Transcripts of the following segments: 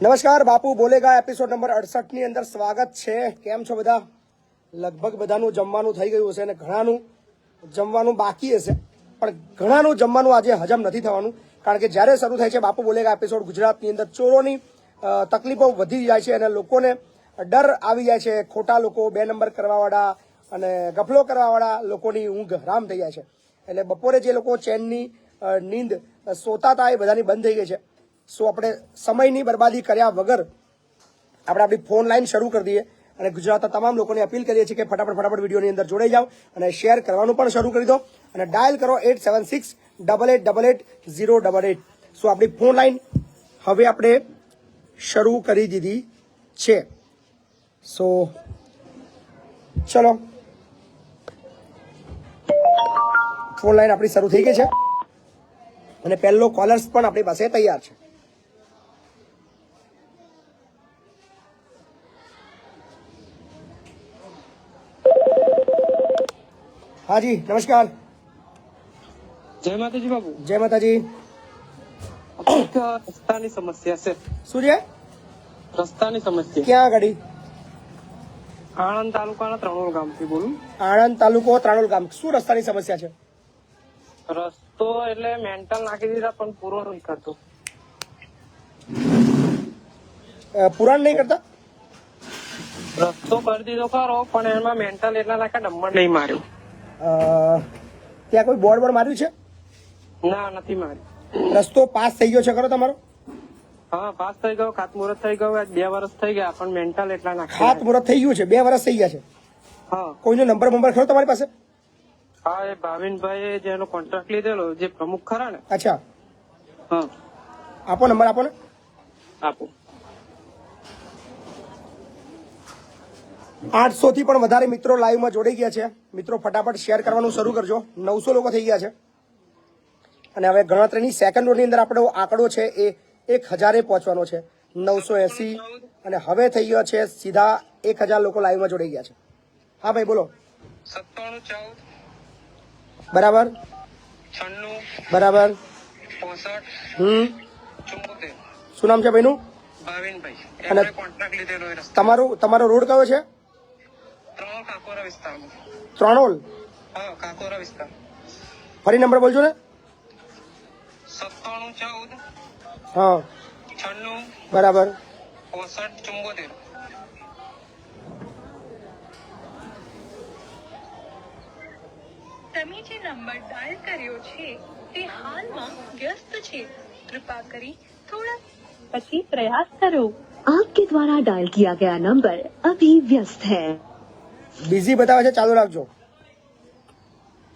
નમસ્કાર, બાપુ બોલેગા episode number 68 ની અંદર સ્વાગત છે. કેમ છો બધા? લગભગ બધાનું જમવાનું થઈ ગયું હશે અને ઘણાનું જમવાનું બાકી હશે, પણ ઘણાનું જમવાનું આજે હજમ નથી થવાનું, કારણ કે જ્યારે શરૂ થાય છે બાપુ બોલેગા એપિસોડ, ગુજરાતની અંદર ચોરોની તકલીફો વધી જાય છે અને લોકોને ડર આવી જાય છે. ખોટા લોકો, 2 નંબર કરવાવાળા અને ગફલો કરવાવાળા લોકોની ઊંઘ હરામ થઈ જાય છે. એટલે બપોરે જે લોકો ચેનની નીંદ સોતા હતા એ બધાની બંધ થઈ ગઈ છે. સો આપણે સમયની બરબાદી કર્યા વગર આપણે આપણી ફોન લાઈન શરૂ કરી દઈએ અને ગુજરાતના તમામ લોકોને અપીલ કરીએ છીએ કે ફટાફટ વિડીયોની અંદર જોડાઈ જાઓ અને શેર કરવાનું પણ શરૂ કરી દો અને ડાયલ કરો 8768880888. સો આપણી ફોન લાઈન હવે આપણે શરૂ કરી દીધી છે. સો ચલો, ફોન લાઈન આપણી શરૂ થઈ ગઈ છે અને પહેલો કોલર્સ પણ આપણી પાસે તૈયાર છે. हाँ जी, नमस्कार. जय माता जी बाबू. जय माता जी. રસ્તાની સમસ્યા છે. શું છે? રસ્તાની સમસ્યા. ક્યાં આગળ? આણંદ તાલુકાના ત્રણોલ ગામથી બોલું. આણંદ તાલુકો ત્રાણોલ ગામ. શું રસ્તાની સમસ્યા છે? રસ્તો એટલે મેન્ટલ નાખી દીધા પણ પૂરો નહીં કરતો. પુરાણ નહીં કરતા? રસ્તો કરી દીધો ખરો પણ એમાં મેન્ટલ એટલા નાખા ડમ્મર નહીં માર્યું. ત્યાં કોઈ બોર્ડ માર્યું છે? ના, નથી માર્યું. રસ્તો પાસ થઈ ગયો છે ખરો તમારો? હા, પાસ થઈ ગયો, ખાતમુહૂર્ત થઈ ગયું, 2 વર્ષ થઈ ગયા પણ મેન્ટલ એટલા નાખા. ખાતમુહૂર્ત થઈ ગયું છે, 2 વર્ષ થઈ ગયા છે. હા. કોઈનો નંબર ખરો તમારી પાસે? હા, એ ભાવિનભાઈ જેનો કોન્ટ્રાક્ટ લીધેલો, જે પ્રમુખ ખરા ને. અચ્છા, હા, આપો નંબર, આપો ને. આપો. 800 થી પણ વધારે મિત્રો લાઈવમાં જોડાઈ ગયા છે. મિત્રો ફટાફટ શેર કરવાનું શરૂ કરજો. 900 લોકો થઈ ગયા છે અને હવે ગણતરીની સેકન્ડોની અંદર આપણો આંકડો છે એ 1000 પહોંચવાનો છે. 980 અને હવે થઈ ગયો છે સીધા 1000 લોકો લાઈવમાં જોડાઈ ગયા છે. હા ભાઈ બોલો. 9714 બરાબર, 96 બરાબર. 65 74. શું નામ છે ભાઈનું? ભાવિનભાઈ. અને એમણે કોન્ટ્રાક્ટ લીધેલો એ રસ્તો. તમારો રોડ કયો છે? ત્રણોલ કાકોરા વિસ્તારમાં. ત્રાણોલ. હા, કાકોરા વિસ્તાર. ફરી નંબર બોલજો ને. 9714 હા, 96 બરાબર. 65 74. તમે જે નંબર ડાયલ કર્યો છે તે હાલમાં વ્યસ્ત છે. કૃપા કરી થોડા પછી પ્રયાસ કરો. आपके द्वारा डायल किया गया नंबर अभी व्यस्त है. બિઝી બતાવે છે, ચાલુ રાખજો.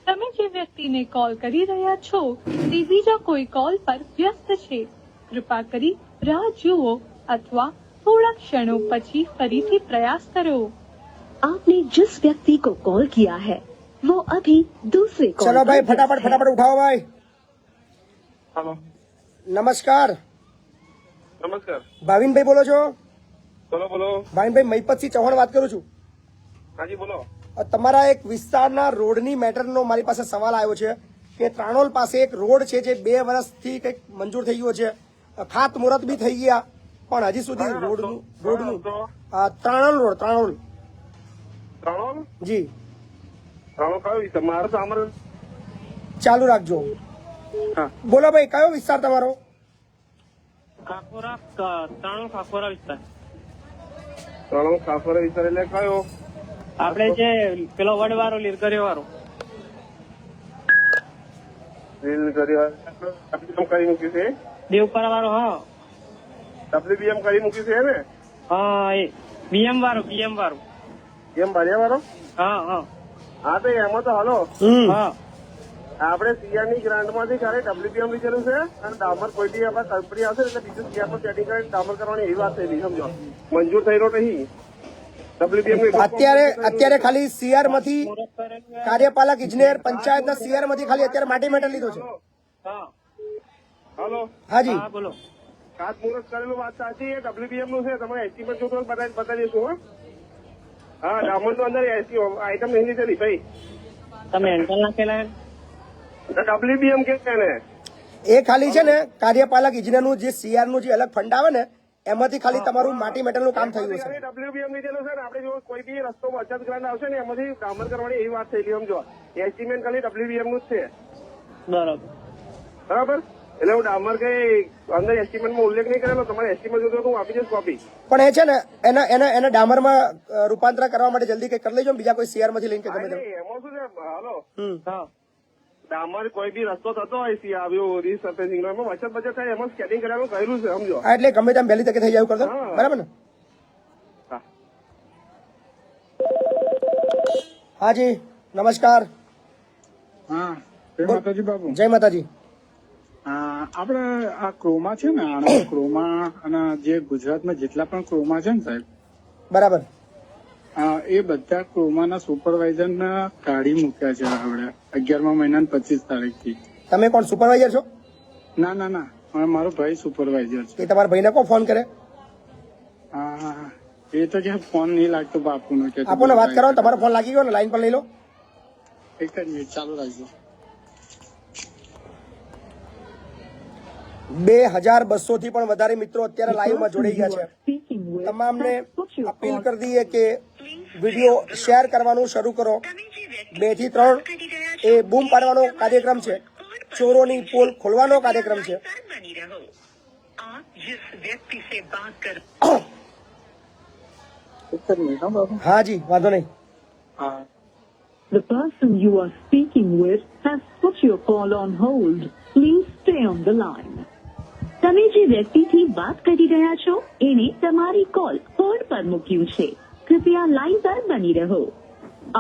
તમે જે વ્યક્તિને કોલ કરી રહ્યા છો તે બીજા કોઈ કોલ પર વ્યસ્ત છે. કૃપા કરી રાહ જુઓ અથવા થોડા ક્ષણો પછી ફરીથી પ્રયાસ કરો. आपने जिस व्यक्ति को कॉल किया है वो अभी दूसरे कॉल ચલો ભાઈ, पर व्यस्त ફટાફટ है. ઉઠાવો ભાઈ. હાલો. નમસ્કાર, નમસ્કાર. ભાવિનભાઈ બોલો છો? બોલો બોલો. ભાવિનભાઈ, મહિપતસિંહ ચૌહાણ વાત કરું છું. હાજી બોલો. તમારા એક વિસ્તારના રોડની મેટરનો મારી પાસે સવાલ આવ્યો છે કે ત્રાણોલ પાસે એક રોડ છે જે 2 વર્ષથી કંઈક મંજૂર થઈ ગયો છે, ખાતમુહૂર્ત બી થઈ ગયા, પણ હજી સુધી રોડનું ત્રાણોલ રોડ, ત્રાણોલ ત્રણોલ જી. ત્રણોલ કયો વિસ્તાર? મારો તો અમર. ચાલુ રાખજો. હા. બોલો ભાઈ, કયો વિસ્તાર તમારો? કાકોરા. ત્રણોલ કાકોરા વિસ્તાર. ત્રણોલ કાકોરા વિસ્તાર એટલે કયો? આપણે જે પેલો વડવાળો લીરગરીયો વાળો. કરી મૂક્યું છે દેવપરા વાળો. હા, ડબ્લ્યુબીએમ કરી મૂક્યું છે ને. હા, એ બીએમ વાળો. બીએમ ભર્યા વાળો. હા હા હા, તો એમાં તો હાલો. હા, આપણે સીઆર ની ગ્રાન્ટ માંથી ક્યારે ડબ્લ્યુબીએમ લીધેલું છે અને ડામર કોઈ બી આપણા કંપની આવશે એટલે બીજું સીઆર માં સેટિંગ કરીને ડામર કરવાની એવી વાત થઈ સમજો. મંજૂર થયેલો નહીં ડબ્લ્યુબીએમ. અત્યારે ખાલી સીઆર માંથી, કાર્યપાલક ઇજનેર પંચાયતના સીઆર માંથી ખાલી અત્યારે માટી મેટર લીધો છે. હા, હાલો. હાજી બોલો. ખાતમુહૂર્ત કરેલું વાત સાચી. એ ડબ્લ્યુબીએમ નું છે. તમે એસ્ટિમેટ જોતો બતાવી દઈશું. હા, ડામર નું અંદર આઈટમ નહીં લીધેલી ભાઈ. તમે એન્ટર નાખેલા ડબ્લ્યુબીએમ કે ને એ ખાલી છે ને કાર્યપાલક ઇજનેરનું જે સીઆર નું જે અલગ ફંડ આવે ને એમાંથી ખાલી તમારું માટી મેટલનું કામ થયું હશે. WBM લીધેલું છે ને, આપણે જો કોઈ બી રસ્તો અછત ગ્રાન્ટ આવશે ને એમાંથી ડામર કરવાની એવી વાત થયેલી સમજો. એસ્ટિમેટ ખાલી WBM નું જ છે. બરાબર. એટલે હું ડામર કઈ અંદર એસ્ટિમેટમાં ઉલ્લેખ નહીં કરેલો. તમારે એસ્ટિમેટ જોતો હું આપી દઈશ કોપી. પણ એ છે ને એને ડામરમાં રૂપાંતર કરવા માટે જલ્દી કઈ કરી લેજો ને, બીજા કોઈ શેર માંથી લઈને કે ગમે તે. એમાં શું છે, હાલો, હા ડામર કોઈ બી રસ્તો થતો હોય સી આવ્યો રીસર્ફેસિંગ નો, એમાં વચત બચત થાય, એમાં સ્કેટિંગ કરવાનું કહેલું છે સમજો. હા, એટલે ગમે તેમ વહેલી તકે થઈ જાય એવું કરજો. હા. બરાબર ને? હા. હાજી નમસ્કાર. હા, જય માતાજી બાબુ. જય માતાજી. આપણે આ ક્રોમા છે ને, આણંદ ક્રોમા અને જે ગુજરાતમાં જેટલા પણ ક્રોમા છે ને સાહેબ, બરાબર. એ બધા ક્રોમાના સુપરવાઇઝર ને કાઢી મૂક્યા છે હવે 11મા મહિનાની 25 તારીખથી. તમે કોણ સુપરવાઇઝર છો? ના ના ના, મારો ભાઈ સુપરવાઇઝર છે. એ તમારા ભાઈને કોણ ફોન કરે? એ તો કે ફોન નહીં લાગતો બાપુનો. કે આપો ને વાત કરો. તમારો ફોન લાગી ગયો ને, લાઈન પર લઈ લો. એક જ મિનિટ ચાલુ રાખજો. 2200 થી પણ વધારે મિત્રો અત્યારે લાઈવમાં જોડાઈ ગયા છે. Speaking with તમામને has put your appeal call. કરી દઈએ કે વિડીયો શેર કરવાનું શરૂ કરો. 2 થી 3 એ બૂમ પાડવાનો કાર્યક્રમ છે, ચોરોની પોલ ખોલવાનો કાર્યક્રમ છે. એક જ મિનિટ હા બાબુ. હા જી, વાંધો નહીં. હા, The person you are speaking with has put your call on hold. Please stay on the line. તમે જે વ્યક્તિથી વાત કરી રહ્યા છો એને તમારી કોલ હોલ્ડ પર મૂક્યું છે. कृपया लाइन पर बनी रहो.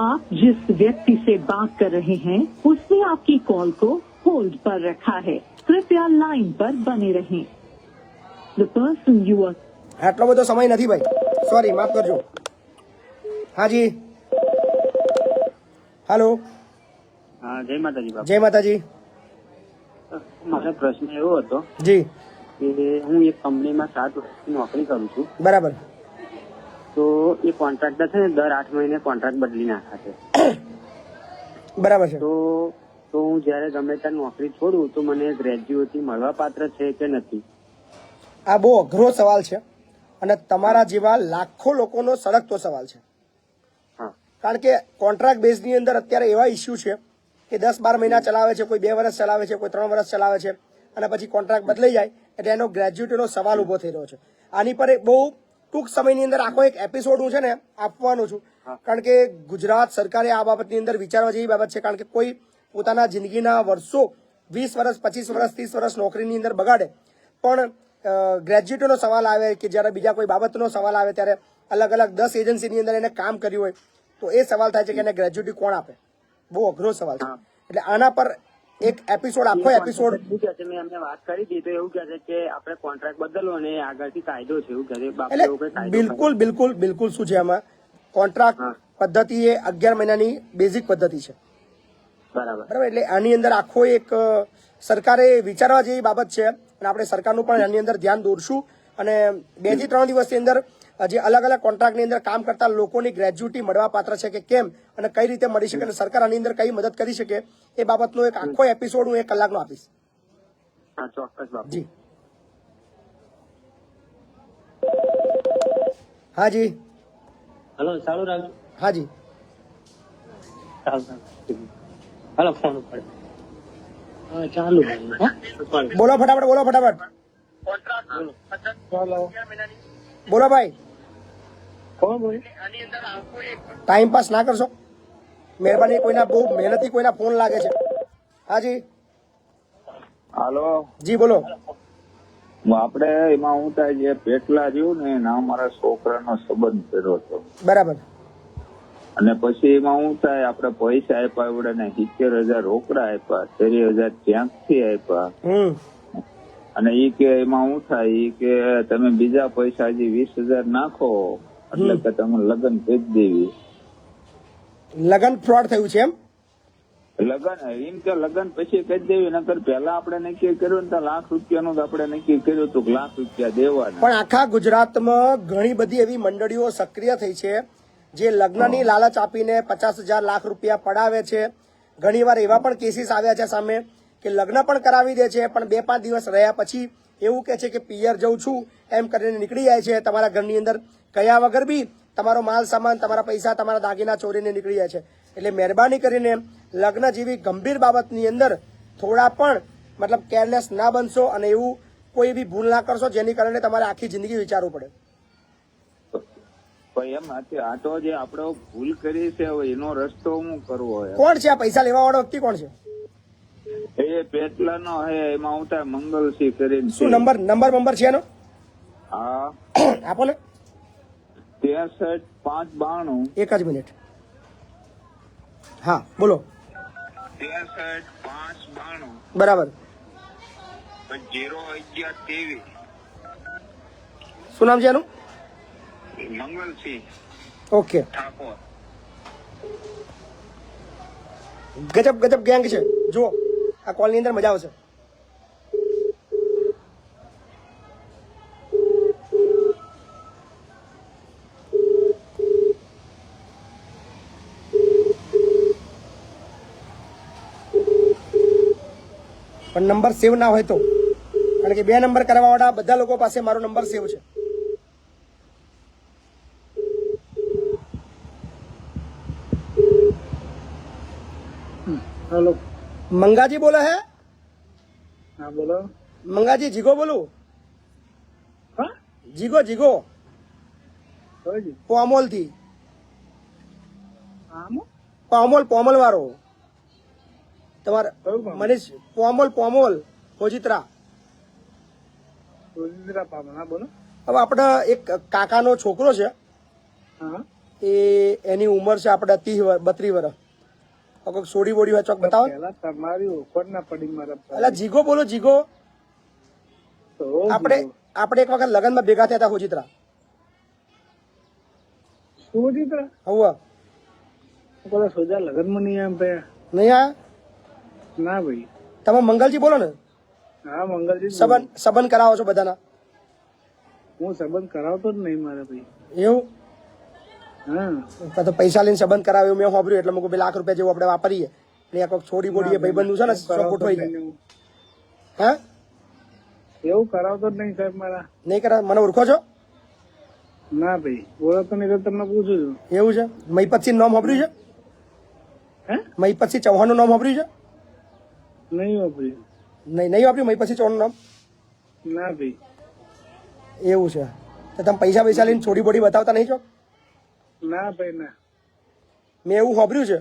आप जिस व्यक्ति से बात कर रहे हैं उसने आपकी कॉल को होल्ड पर रखा है. कृपया लाइन पर बने रहें. The person you are આટલો બધો સમય નથી ભાઈ, સોરી, માફ કરજો. હાજી હાલો. હા, જય માતાજી બાપુ. જય માતાજી. મારો પ્રશ્ન એવો હતો જી કે હું એક કંપનીમાં 7 વર્ષથી નોકરી કરું છું. બરાબર. તો એ કોન્ટ્રાક્ટર છે ને દર 8 મહિને કોન્ટ્રાક્ટ બદલી નાખે છે. બરાબર છે. તો હું જયારે ગમે ત્યાં નોકરી છોડું તો મને ગ્રેજ્યુએટી મળવા પાત્ર છે કે નથી? આ બહુ અઘરો સવાલ છે અને તમારા જેવા લાખો લોકોનો સળગતો સવાલ છે. હા. કારણ કે કોન્ટ્રાક્ટ બેઝની અંદર અત્યારે એવા ઇસ્યુ છે કે 10-12 મહિના ચલાવે છે, કોઈ 2 વર્ષ ચલાવે છે, કોઈ 3 વર્ષ ચલાવે છે અને પછી કોન્ટ્રાક્ટ બદલાઈ જાય એટલે એનો ગ્રેજ્યુટીનો સવાલ ઉભો થઈ રહ્યો છે. આની પર એક બહુ ટૂંક સમયની અંદર આખો એક એપિસોડ હું છે ને આપવાનું છું. કારણ કે ગુજરાત સરકારે આ બાબતની અંદર વિચારવા જેવી બાબત છે. કારણ કે કોઈ પોતાના જિંદગીના વર્ષો 20 વર્ષ, 25 વર્ષ, 30 વર્ષ નોકરીની અંદર બગાડે, પણ ગ્રેજ્યુટીનો સવાલ આવે કે જ્યારે બીજા કોઈ બાબતનો સવાલ આવે ત્યારે અલગ અલગ 10 એજન્સીની અંદર એને કામ કર્યું હોય તો એ સવાલ થાય છે કે એને ગ્રેજ્યુટી કોણ આપે. બહુ અઘરો સવાલ છે. એટલે આના પર એક એપિસોડ, આખો એપિસોડ. શું કહે છે, મેં એમને વાત કરી હતી તો એવું કહે છે કે આપણે કોન્ટ્રાક્ટ બદલવો અને આગળથી કાયદો છે એવું કહે છે. બાપુ એટલે એવું કઈ કાયદો બિલકુલ બિલકુલ બિલકુલ શું છે આમાં, કોન્ટ્રાક્ટ પદ્ધતિ એ 11 મહિનાની બેઝિક પદ્ધતિ છે. બરાબર. બરાબર. એટલે આની અંદર આખો એક સરકારે વિચારવા જેવી બાબત છે અને આપણે સરકારનું પણ આની અંદર ધ્યાન દોરશું અને 2 થી 3 દિવસની અંદર જે અલગ અલગ કોન્ટ્રાક્ટની અંદર કામ કરતા લોકોની ગ્રેજ્યુટી મળવા પાત્ર છે કે કેમ અને કઈ રીતે મળી શકે અને સરકાર આની અંદર કઈ મદદ કરી શકે એ બાબતનો એક આખો એપિસોડ હું 1 કલાકનો આપીશ. હા, ચોક્કસ બાપુ. જી હાજી. હલો, ચાલુ રાખજો. હાજી. હલો, ફોન ઉપર. ચાલુ. બોલો ફટાફટ, બોલો ફટાફટ. બોલો ભાઈ. ટાઈમ પાસ ના કરશો મહેરબાની. કોઈના બહુ મહેનતી કોઈના ફોન લાગે છે. હાજી. હાલો, જી બોલો. આપડે એમાં હું થાય જે પેટલા રહ્યું ને એના મારા છોકરાનો સંબંધ કર્યો હતો બરાબર. અને પછી એમાં હું થાય આપડે પૈસા આપ્યા એવડે ને 70,000 રોકડા આપ્યા, 30,000 ત્યાંથી આપ્યા અને ઈ કે એમાં હું થાય ઈ કે તમે બીજા પૈસા હજી 20,000 નાખો એટલે કે તમે લગ્ન કરી દેવી. લગન ફ્રોડ થયું છે એમ? લગ્ન એમ કે લગ્ન પછી કરી દેવી, નકર પેલા આપણે નક્કી કર્યું ને તો ₹1,00,000 નું આપણે નક્કી કર્યું હતું કે ₹1,00,000 દેવાના. પણ આખા ગુજરાતમાં ઘણી બધી એવી મંડળીઓ સક્રિય થઈ છે જે લગ્નની લાલચ આપીને 50,000 લાખ રૂપિયા પડાવે છે. ઘણીવાર એવા પણ કેસીસ આવ્યા છે સામે કે લગ્ન પણ કરાવી દે છે પણ 2-5 દિવસ રહ્યા પછી એવું કહે છે કે પિયર જઉં છું એમ કરીને નીકળી જાય છે. તમારા ઘરની અંદર કયા વગર બી તમારો માલ સામાન, તમારા પૈસા, તમારા દાગીના ચોરીને નીકળી જાય છે. એટલે મહેરબાની કરીને લગ્ન જેવી ગંભીર બાબતની અંદર થોડા પણ મતલબ કેરલેસ ના બનશો અને એવું કોઈ બી ભૂલ ના કરશો જેની કારણે તમારે આખી જિંદગી વિચારવું પડે. પણ એમ આ તો જે આપણે ભૂલ કરી છે હવે એનો રસ્તો હું કરવો હોય? કોણ છે આ પૈસા લેવા વાળો વ્યક્તિ? કોણ છે? એ પેટલાનો હે, એમાં આવતા મંગલસિંહ કરીને શું નંબર છે એનો? હા, આપો ને. 63 592 એક જ મિનિટ. હા બોલો. 63 592 બરાબર. 011 શું નામ છે એનું? મંગલસિંહ ઓકે. ઠાકોર. ગજબ ગેંગ છે. જુઓ આ કોલની અંદર મજા આવશે. પણ નંબર સેવ ના હોય તો, કારણ કે 2 નંબર કરવા વાળા બધા લોકો પાસે મારો નંબર સેવ છે. હેલો, મંગાજી બોલે હે? હા બોલો. મંગાજી જીગો બોલું. હા, જીગો કઈ પોમોલ થી. આમ પોમોલ વાળો તમારે કયું ગામ? મનીષ પોમોલ હોજીત્રા. રોજિંદ્રા પામણ. હા બોલો. હવે આપણે એક કાકાનો છોકરો છે, હા, એની ઉંમર છે આપણે 32 વર્ષ. કોઈક સોડી બોડી હોય ચોક બતાવો. પેલા તમારી ઓફર ના પડી મારા પર. એટલે જીગો બોલો જીગો. તો આપણે એક વખત લગ્નમાં ભેગા થયા હતા હોજીત્રા. રોજિંદ્રા હવે બધા સોજા લગ્નમાં નહીં આમ ભાઈ. નહીં આ ના ભાઈ. તમે મંગલજી બોલો ને. હા મંગલજી. સંબંધ કરાવો છો બધાના? હું સંબંધ કરાવતો જ નહીં મારા ભાઈ. એવું? હા, તો પૈસા લઈને સંબંધ કરાવ્યો મેં સાંભળ્યું એટલે મેં લાખ રૂપિયા જેવું આપણે વાપરીએ. એટલે કોઈક છોડી બોડી ભાઈબંધનું છે ને સપોર્ટ હોય જાય. હા, એવું કરાવતો જ નહીં સાહેબ મારા. નહીં કરાવ? મને ઓળખો છો? ના ભાઈ, ઓળખતો નહીં તો તમને પૂછું છું. એવું છે? મહીપતસિંહ નામ સાંભળ્યું છે? હે? મહીપતસિંહ ચૌહાણનું નામ સાંભળ્યું છે? નહીં વાપર્યું. નહીં વાપર્યું મહીપતસિંહ ચૌહાણનું નામ? ના ભાઈ. એવું છે? તો તમે પૈસા લઈને છોડી બોડી બતાવતા નહીં છો? ના ભાઈ ના. મેં એવું સાંભળ્યું છે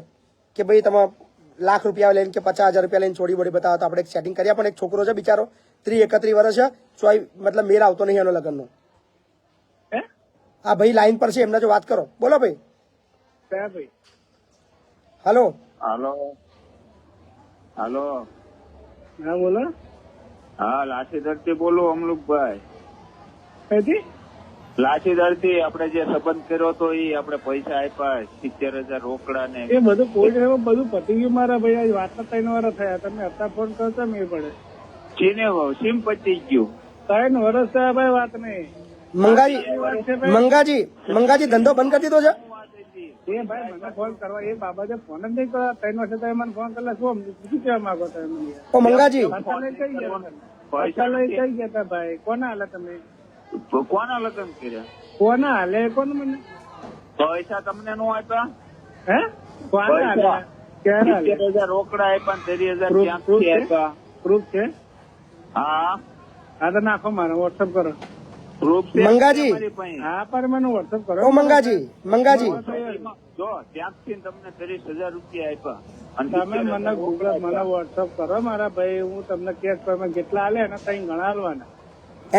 કે ભાઈ તમે લાખ રૂપિયા લઈને કે 50,000 રૂપિયા લઈને છોડી બોડી બતાવો તો આપણે એક સેટિંગ કરીએ. પણ એક છોકરો છે બિચારો 31 વર્ષ છે, ચોય મતલબ મેર આવતો નહીં એનો લગ્નનો. હે? આ ભાઈ લાઈન પર છે, એમના જો વાત કરો. બોલો ભાઈ. ક્યાં ભાઈ? હાલો. હાલો. હા બોલો. હા, લાઠીદરથી બોલું અમલુકભાઈ. કઈથી? લાઠીદરથી આપણે જે સંબંધ કર્યો હતો એ આપણે પૈસા આપ્યા 70,000 રોકડા ને. એ બધું કોઈ ડ્રાઈવર બધું પતી ગયું મારા ભાઈ. આજ વાત 3 વાર થયા. તમે અત્યારે ફોન કરતા મેં પડે. ચીને સીમ પતી ગયું. 3 વર્ષ થયા ભાઈ વાત નહીં. મંગાજી ધંધો બંધ કરી દીધો છે? એ ભાઈ મને ફોન કરવા એ બાબતે ફોન જ નહીં કરવા. 3 વર્ષે તમે મને ફોન કરેલા શું કહેવા માંગો તમે મને? ઓ મંગાજી, પૈસા લઈ કઈ ગયા હતા ભાઈ? કોના હાલે તમે? કોના લગ્ન કર્યા? કોના હાલે? કોને મને પૈસા તમને નો આપ્યા? હે? કોના હાલે? ક્યારે હાલે? 70,000 રોકડા આપ્યા 30,000 Proof ક્યાંથી છે? આપ્યા? પ્રૂફ છે? હા, હા તો નાખો મારે વોટ્સઅપ કરો. પ્રૂફ છે મંગાજી. તમારી પાસે? હા પણ મને વોટ્સઅપ કરો. ઓ મંગાજી જો ત્યાંથી તમને 30,000 રૂપિયા આપ્યા અને તમે મને ગૂગલ મને વોટ્સઅપ કરો મારા ભાઈ. હું તમને કેશ પેમેન્ટ જેટલા હાલે એના 3 ગણા હાલવાના.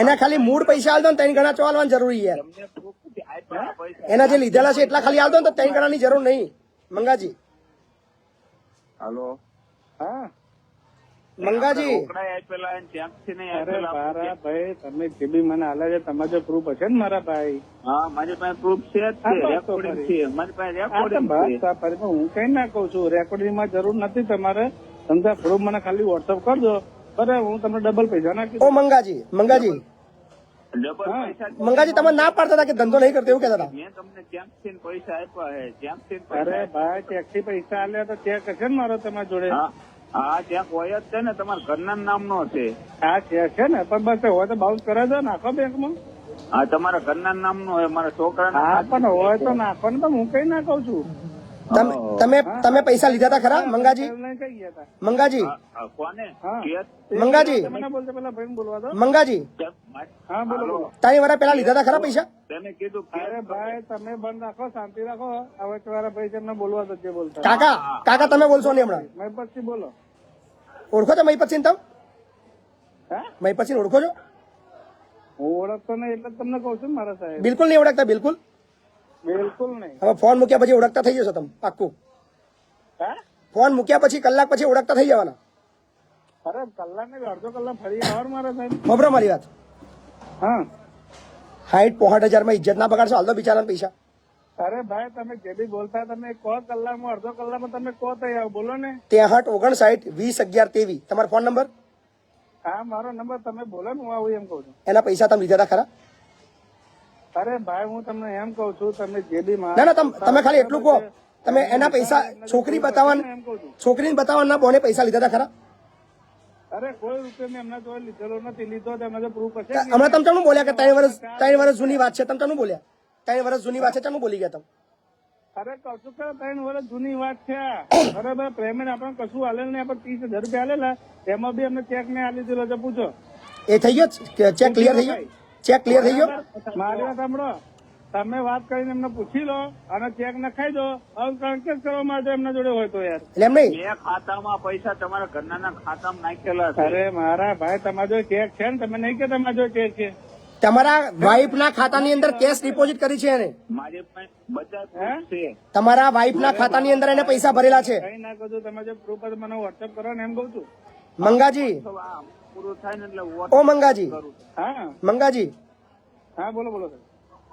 એના ખાલી મૂળ પૈસા આલ દો ને 3 ગણા ચાલવાનું જરૂરી યાર. તમને proof આપ્યા પૈસા. એના જે લીધેલા છે એટલા ખાલી આલ દો ને તો 3 ગણાની જરૂર નહીં. મંગાજી. હાલો. હા મંગાજી. રોકડા આપેલા અને ત્યાંથી નહીં અરે આપેલા. મારા ભાઈ તમે જે બી મને હાલે છે તમારે જો પ્રૂફ હશે ને મારા ભાઈ. હા, મારી પાસે પ્રૂફ છે જ હા, તે. બસ તો રેકોર્ડિંગ ફરી. છે મારી પાસે હા તો રેકોર્ડિંગ બસ છે. આ ફરી હું કઈ ના કઉ છું. રેકોર્ડિંગ માં જરૂર નથી તમારે. તમે પ્રૂફ મને ખાલી વોટ્સઅપ કરજો. બરાબર, હું તમને ડબલ પૈસા નાખી ઓ મંગાજી ડબલ પૈસા મંગાજી તમે ના પાડતા હતા કે ધંધો નહીં કરતો એવું કહેતા હતા. મેં તમને ત્યાંથી પૈસા આપ્યા હે. ત્યાંથી અરે ભાઈ ટેક્સી પૈસા આલ્યા તો ચેક હશે ને મારો તમારી જોડે? હા, હા ત્યાં હોય જ છે ને, તમારા ઘરના નામનો છે. હા છે ને, પણ બસ હોય તો બાઉન્સ કરે છે, નાખો બેંકમાં. હા તમારા ઘરના નામનો હોય, મારા છોકરાના. હા પણ હોય તો નાખો ને, તો હું કઈ ના કઉ છું. તમે પૈસા લીધા હતા ખરા મંગાજી? કઈ ગયા હતા મંગાજી, કોને? હા. મંગાજી, મને બોલતો પેલા ભાઈ બોલવા દો. મંગાજી, હા બોલો બોલો. 3 વર્ષ પહેલા લીધા હતા ખરા પૈસા? તેને કીધું અરે ભાઈ તમે બંધ રાખો, શાંતિ રાખો. હવે તમારા ભાઈ તમને બોલવા દો જે બોલતા. કાકા તમે બોલશો નહીં હમણાં. મેં પછી બોલો. ઓળખો છો મહી પછી તમે? હા મહી પછી ઓળખો છો? હું ઓળખતો નહીં એટલે જ તમને કઉ છું મારા સાહેબ. બિલકુલ નહીં ઓળખતા, બિલકુલ. બિલકુલ નહીં. હવે ફોન મૂક્યા પછી ઓળખતા થઈ જશો તમે પાક્કું. હા ફોન મૂક્યા પછી કલાક પછી ઓળખતા થઈ જવાના. અરે કલાક ને અડધો કલાક ફરી આવવાનું મારા સાહેબ. ખબર મારી વાત? હા 60-65 માં ઇજ્જત ના બગાડશો, હાલ દો બિચારાના પૈસા. અરે ભાઈ તમે જે બી બોલતા તમે કહો કલાકમાં અડધો કલાકમાં તમે કહો તો આવો બોલો ને. 63 59 20 11 23 તમારો ફોન નંબર? હા મારો નંબર તમે બોલો ને હું આવું એમ કઉ છું. એના પૈસા તમે લીધા હતા ખરા? અરે ભાઈ હું તમને એમ કઉ છું તમે જે બી ના તમે ખાલી એટલું કહો, તમે એના પૈસા છોકરી બતાવવાના, એમ કઉ છું. છોકરીને બતાવવાના બોને પૈસા લીધા હતા ખરા? અરે કોઈ રૂપિયો મેં એમના જોડે લીધેલો નથી. લીધો તો એમને પ્રૂફ હશે. હમણાં તમે ચાનું બોલ્યા કે 3 વર્ષ જૂની વાત છે? તમે ચાનું બોલ્યા 3 વર્ષ જૂની વાત છે? ચાનું બોલી ગયા તમે? અરે કશું કે 3 વર્ષ જૂની વાત છે. બરાબર પેમેન્ટ આપણે કશું હાલે નહીં. આપણે 30,000 રૂપિયા આલેલા, એમાં બી અમને ચેક ને આલી દીધો છે. પૂછો એ થઈ ગયો? ચેક ક્લિયર થઈ ગયો? ચેક ક્લિયર થઈ ગયો? મારી વાત સાંભળો, તમે વાત કરીને એમને પૂછી લો અને ચેક નખાઈ દો. હવે કેસ કરવા માટે એમના જોડે હોય તો યાર. એટલે એમ નહીં, બે ખાતામાં પૈસા તમારા ઘરના ખાતામાં નાખેલા છે. અરે મારા ભાઈ તમારા જો ચેક છે ને, તમે નહીં કે તમારા જો ચેક છે. તમારા વાઇફ ના ખાતાની અંદર કેશ ડિપોઝિટ કરી છે એને? મારી પાસે બધા proof છે. તમારા વાઇફ ના ખાતાની અંદર એને પૈસા ભરેલા છે? કઈ ના કહું તમે જો પ્રૂફ મને વોટ્સએપ કરો ને એમ કઉ છું. મંગાજી, તો આ પૂરું થાય ને એટલે ઓ મંગાજી, હા મંગાજી, હા બોલો બોલો.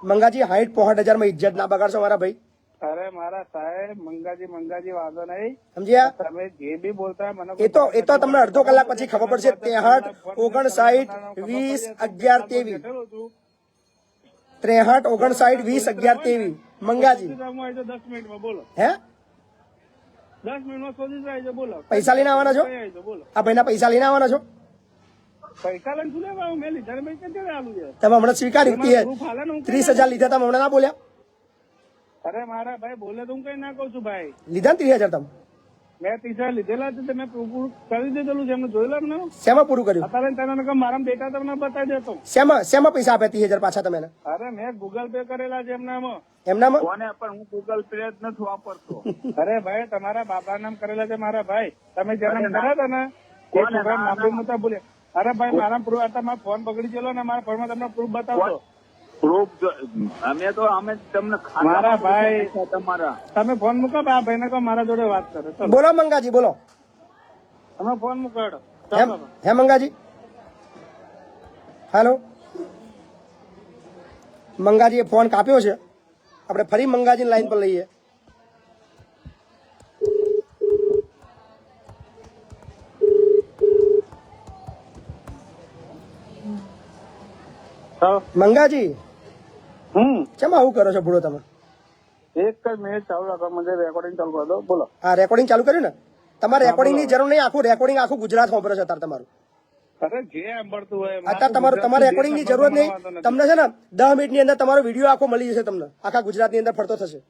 મંગાજી 60-65 માં ઇજ્જત ના બગાડશો મારા ભાઈ. અરે મારા સાહેબ મંગાજી વાંધો નહીં. સમજ્યા? તમે જે બી બોલતા મને એ તો તમને અડધો કલાક પછી ખબર પડશે. 63 59 20 11 23 63 59 20 11 23 મંગાજી. 10 મિનિટમાં બોલો. હે 10 મિનિટમાં શોધી જાય બોલો. પૈસા લઈને આવવાના છો? બોલો આ ભાઈના પૈસા લઈને આવવાના છો? પૈસા લઈને શું લેવા મેં લીધા ને ભાઈ ક્યાં આલું છે. તમે હમણાં સ્વીકાર્યું કે 30,000 લીધા તમે હમણાં ના બોલ્યા? અરે મારા ભાઈ બોલે તો હું કઈ ના કઉ છું ભાઈ. લીધા ને 30,000 તમે? મેં 30,000 લીધેલા છે. મેં પૂરું કરી દીધેલું છે એમને જોયેલા ને. શેમાં પૂરું કર્યું? અત્યારે તને મારા ડેટા તમને બતાવી દેતો. શેમાં પૈસા આપ્યા 30,000 પાછા તમે એને? અરે મેં ગૂગલ પે કરેલા છે એમનામાં. એમનામાં? કોને પણ હું ગૂગલ પે જ નથી વાપરતો. અરે ભાઈ તમારા બાપા નામ કરેલા છે મારા ભાઈ. તમે જન્મ કર્યા હતા ને એ છોકરા નામ બી નતા બોલ્યા. અરે ભાઈ મારા પ્રૂફ હતા, મારા ફોન પકડી ગયેલો ને મારા ફોનમાં તમને પ્રૂફ બતાવતો. પ્રૂફ અમે તમને મારા ભાઈ તમારા તમે ફોન મૂકો આ ભાઈ ને કહો મારા જોડે વાત કરે. ચલો બોલો મંગાજી, બોલો. તમે ફોન મૂકો હેડો. હે મંગાજી? હાલો મંગાજીએ ફોન કાપ્યો છે. આપણે ફરી મંગાજીની લાઈન પર લઈએ. મંગાજી કેમ આવું કરો છો ભૂડો તમે? એક જ મિનિટ ચાલુ રાખો, મને રેકોર્ડિંગ ચાલુ કરી દો. બોલો. હા રેકોર્ડિંગ ચાલુ કર્યું ને? તમારે રેકોર્ડિંગ ની જરૂર નહીં. આખું રેકોર્ડિંગ આખું ગુજરાત સાંભળે છે અત્યારે તમારું. અરે જે સાંભળતું હોય અત્યારે તમારે રેકોર્ડિંગ ની જરૂરત નહીં. તમને છે ને 10 મિનિટ ની અંદર તમારો વિડીયો આખો મળી જશે તમને. આખા ગુજરાત ની અંદર ફરતો થશે.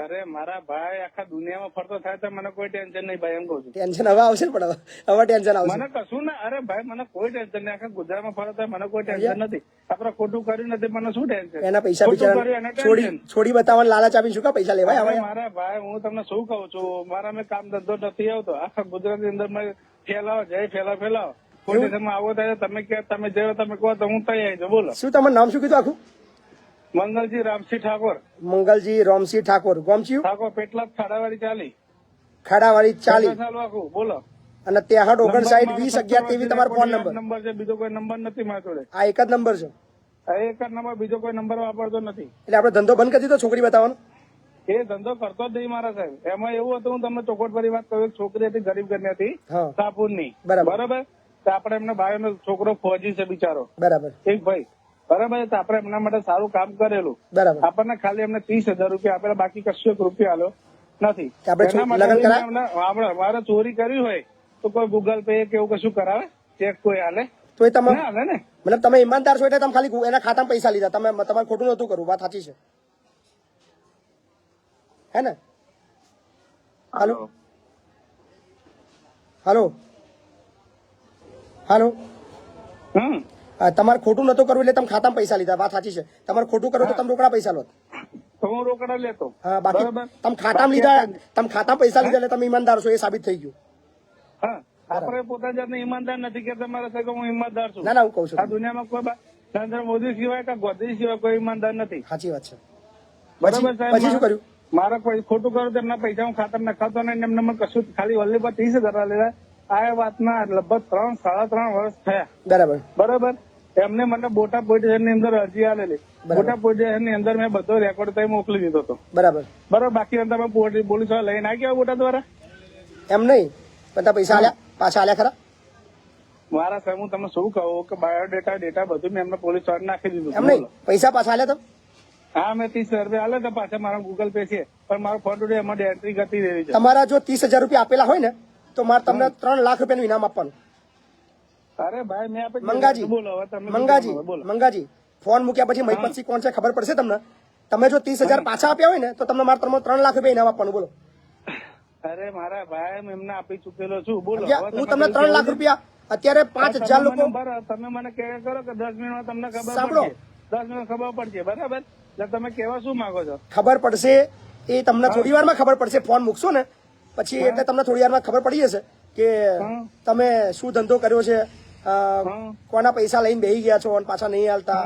અરે મારા ભાઈ આખા દુનિયામાં ફરતો થાય તો મને કોઈ ટેન્શન નહીં ભાઈ એમ કહું છું. ટેન્શન હવે આવશે ને, પણ હવે ટેન્શન આવશે. મને કશું ના. અરે ભાઈ મને કોઈ ટેન્શન નહીં. આખા ગુજરાતમાં ફરતો થાય મને કોઈ ટેન્શન નથી. આપડે ખોટું કર્યું નથી, મને શું ટેન્શન. એના પૈસા બિચારા છોડી બતાવવાનું લાલચ આપીને શું કા પૈસા લેવાય? હવે મારા ભાઈ હું તમને શું કહું છું, મારા મેં કામ ધંધો નથી આવતો. આખા ગુજરાત ની અંદર ફેલાવો જય ફેલાવો. કોટેશનમાં આવો થાય તમે કે તમે જે તમે કહો તો હું તૈયાર છું. બોલો શું તમારું નામ શું કીધું આખું? મંગલજી રામસિંહ ઠાકોર. મંગલજી રામસિંહ ઠાકોર. ગોમચિયું ઠાકોર પેટલા ખાડાવાળી ચાલી ખાડાવાળી 40 આખું. બોલો. અને 63 59 20 11 23 તમારો ફોન નંબર છે, બીજો કોઈ નંબર નથી મારા જોડે. આ એક જ નંબર છે? આ એક જ નંબર, બીજો કોઈ નંબર વાપરતો નથી. એટલે આપણે ધંધો બંધ કરી દીધો છોકરી બતાવવાનો? એ ધંધો કરતો જ નહીં મારા સાહેબ. એમાં એવું હતું, હું તમને ચોખવટ ભરી વાત કરું. એક છોકરી હતી ગરીબ ઘરની હતી, હા સાપુર ની. બરાબર. બરાબર. તો આપણે એમના ભાઈનો છોકરો ફોજી છે બિચારો, બરાબર એક ભાઈ. બરાબર. તો આપણે એમના માટે સારું કામ કરેલું. બરાબર. આપણને ખાલી એમને 30,000 રૂપિયા આપેલા, બાકી કશું એક રૂપિયા આલ્યો નથી. આપણે એના માટે લગ્ન કરાયા? મારે ચોરી કરી હોય તો કોઈ ગૂગલ પે કે એવું કશું કરાવે? ચેક કોઈ હાલે? તો એ તમે ના હાલે ને. મતલબ તમે ઈમાનદાર છો એટલે તમે ખાલી એના ખાતામાં પૈસા લીધા, તમે તમારે ખોટું નહોતું કરવું, વાત સાચી છે હે ને? હાલો હાલો હાલો તમારે ખોટું નતું કરવું એટલે તમે ખાતામાં પૈસા લીધા, વાત સાચી છે. તમારે ખોટું કરવું તો તમે રોકડા પૈસા લો. તો હું રોકડા લેતો. હા, બાકી બરાબર. તમે ખાતામાં લીધા, તમે ખાતામાં પૈસા લીધા એટલે તમે ઈમાનદાર છો, એ સાબિત થઈ ગયું. હા, આપણે પોતા જાતને ઈમાનદાર નથી કે તમારા સાથે હું ઈમાનદાર છું. ના ના, હું કહું છું આ દુનિયામાં કોઈ નરેન્દ્ર મોદી સિવાય કે ગોદી સિવાય કોઈ ઈમાનદાર નથી. સાચી વાત છે. બરાબર પછી શું કર્યું? મારા કોઈ ખોટું કરું તો એમના પૈસા હું ખાતામાં નખાતો નહીં, એમને મને કશું ખાલી વલ્લી પર 30,000 લીધા. આ વાતના લગભગ 3-3.5 વર્ષ થયા. બરાબર બરાબર. એમને મને બોટાદ પોલીસ સ્ટેશન ની અંદર અરજી આલેલી. બોટાદ પોલીસ સ્ટેશન ની અંદર મેં બધો રેકોર્ડ થઈ મોકલી દીધો હતો. બરાબર બરાબર. બાકી તમે પોલીસ વાળા લઈને આવી ગયા બોટાદ દ્વારા? એમ નહીં, બધા પૈસા આલ્યા, પાછા આલ્યા ખરા? મારા સાહેબ હું તમને શું કહું કે ડેટા બધું મેં એમને પોલીસ વાળા નાખી દીધું. એમ નહીં, પૈસા પાછા આલ્યા તો? હા, મેં 30,000 રૂપિયા આલે તો પાછા મારા ગૂગલ પે છે, પણ મારો ફોન ટુડે એમાં એન્ટ્રી કરતી રહી છે. તમારા જો 30,000 રૂપિયા આપેલા હોય ને તો મારે તમને 3 લાખ રૂપિયાનું ઇનામ આપવાનું. અરે ભાઈ મેં આપે મંગાજી, બોલો હવે તમે મંગાજી ફોન મૂક્યા પછી મહીપતસિંહ કોણ છે ખબર પડશે તમને. તમે જો 30,000 પાછા આપ્યા હોય ને તો તમને મારે 3 લાખ રૂપિયા ઇનામ આપવાનું. બોલો. અરે મારા ભાઈ હું એમને આપી ચૂકેલો છું. બોલો. હું તમને 3 લાખ રૂપિયા, અત્યારે 5,000 લોકો. તમે મને કહે કરો કે 10 મિનિટમાં તમને ખબર સાંભળો. પડશે. 10 મિનિટ ખબર પડશે. બરાબર. એટલે તમે કેવા શું માંગો છો? ખબર પડશે એ તમને થોડી વારમાં ખબર પડશે. ફોન મૂકશો ને પછી એટલે તમને થોડી વારમાં ખબર પડી જશે કે તમે શું ધંધો કર્યો છે, કોના પૈસા લઈને બેહી ગયા છો અને પાછા નહીં હાલતા.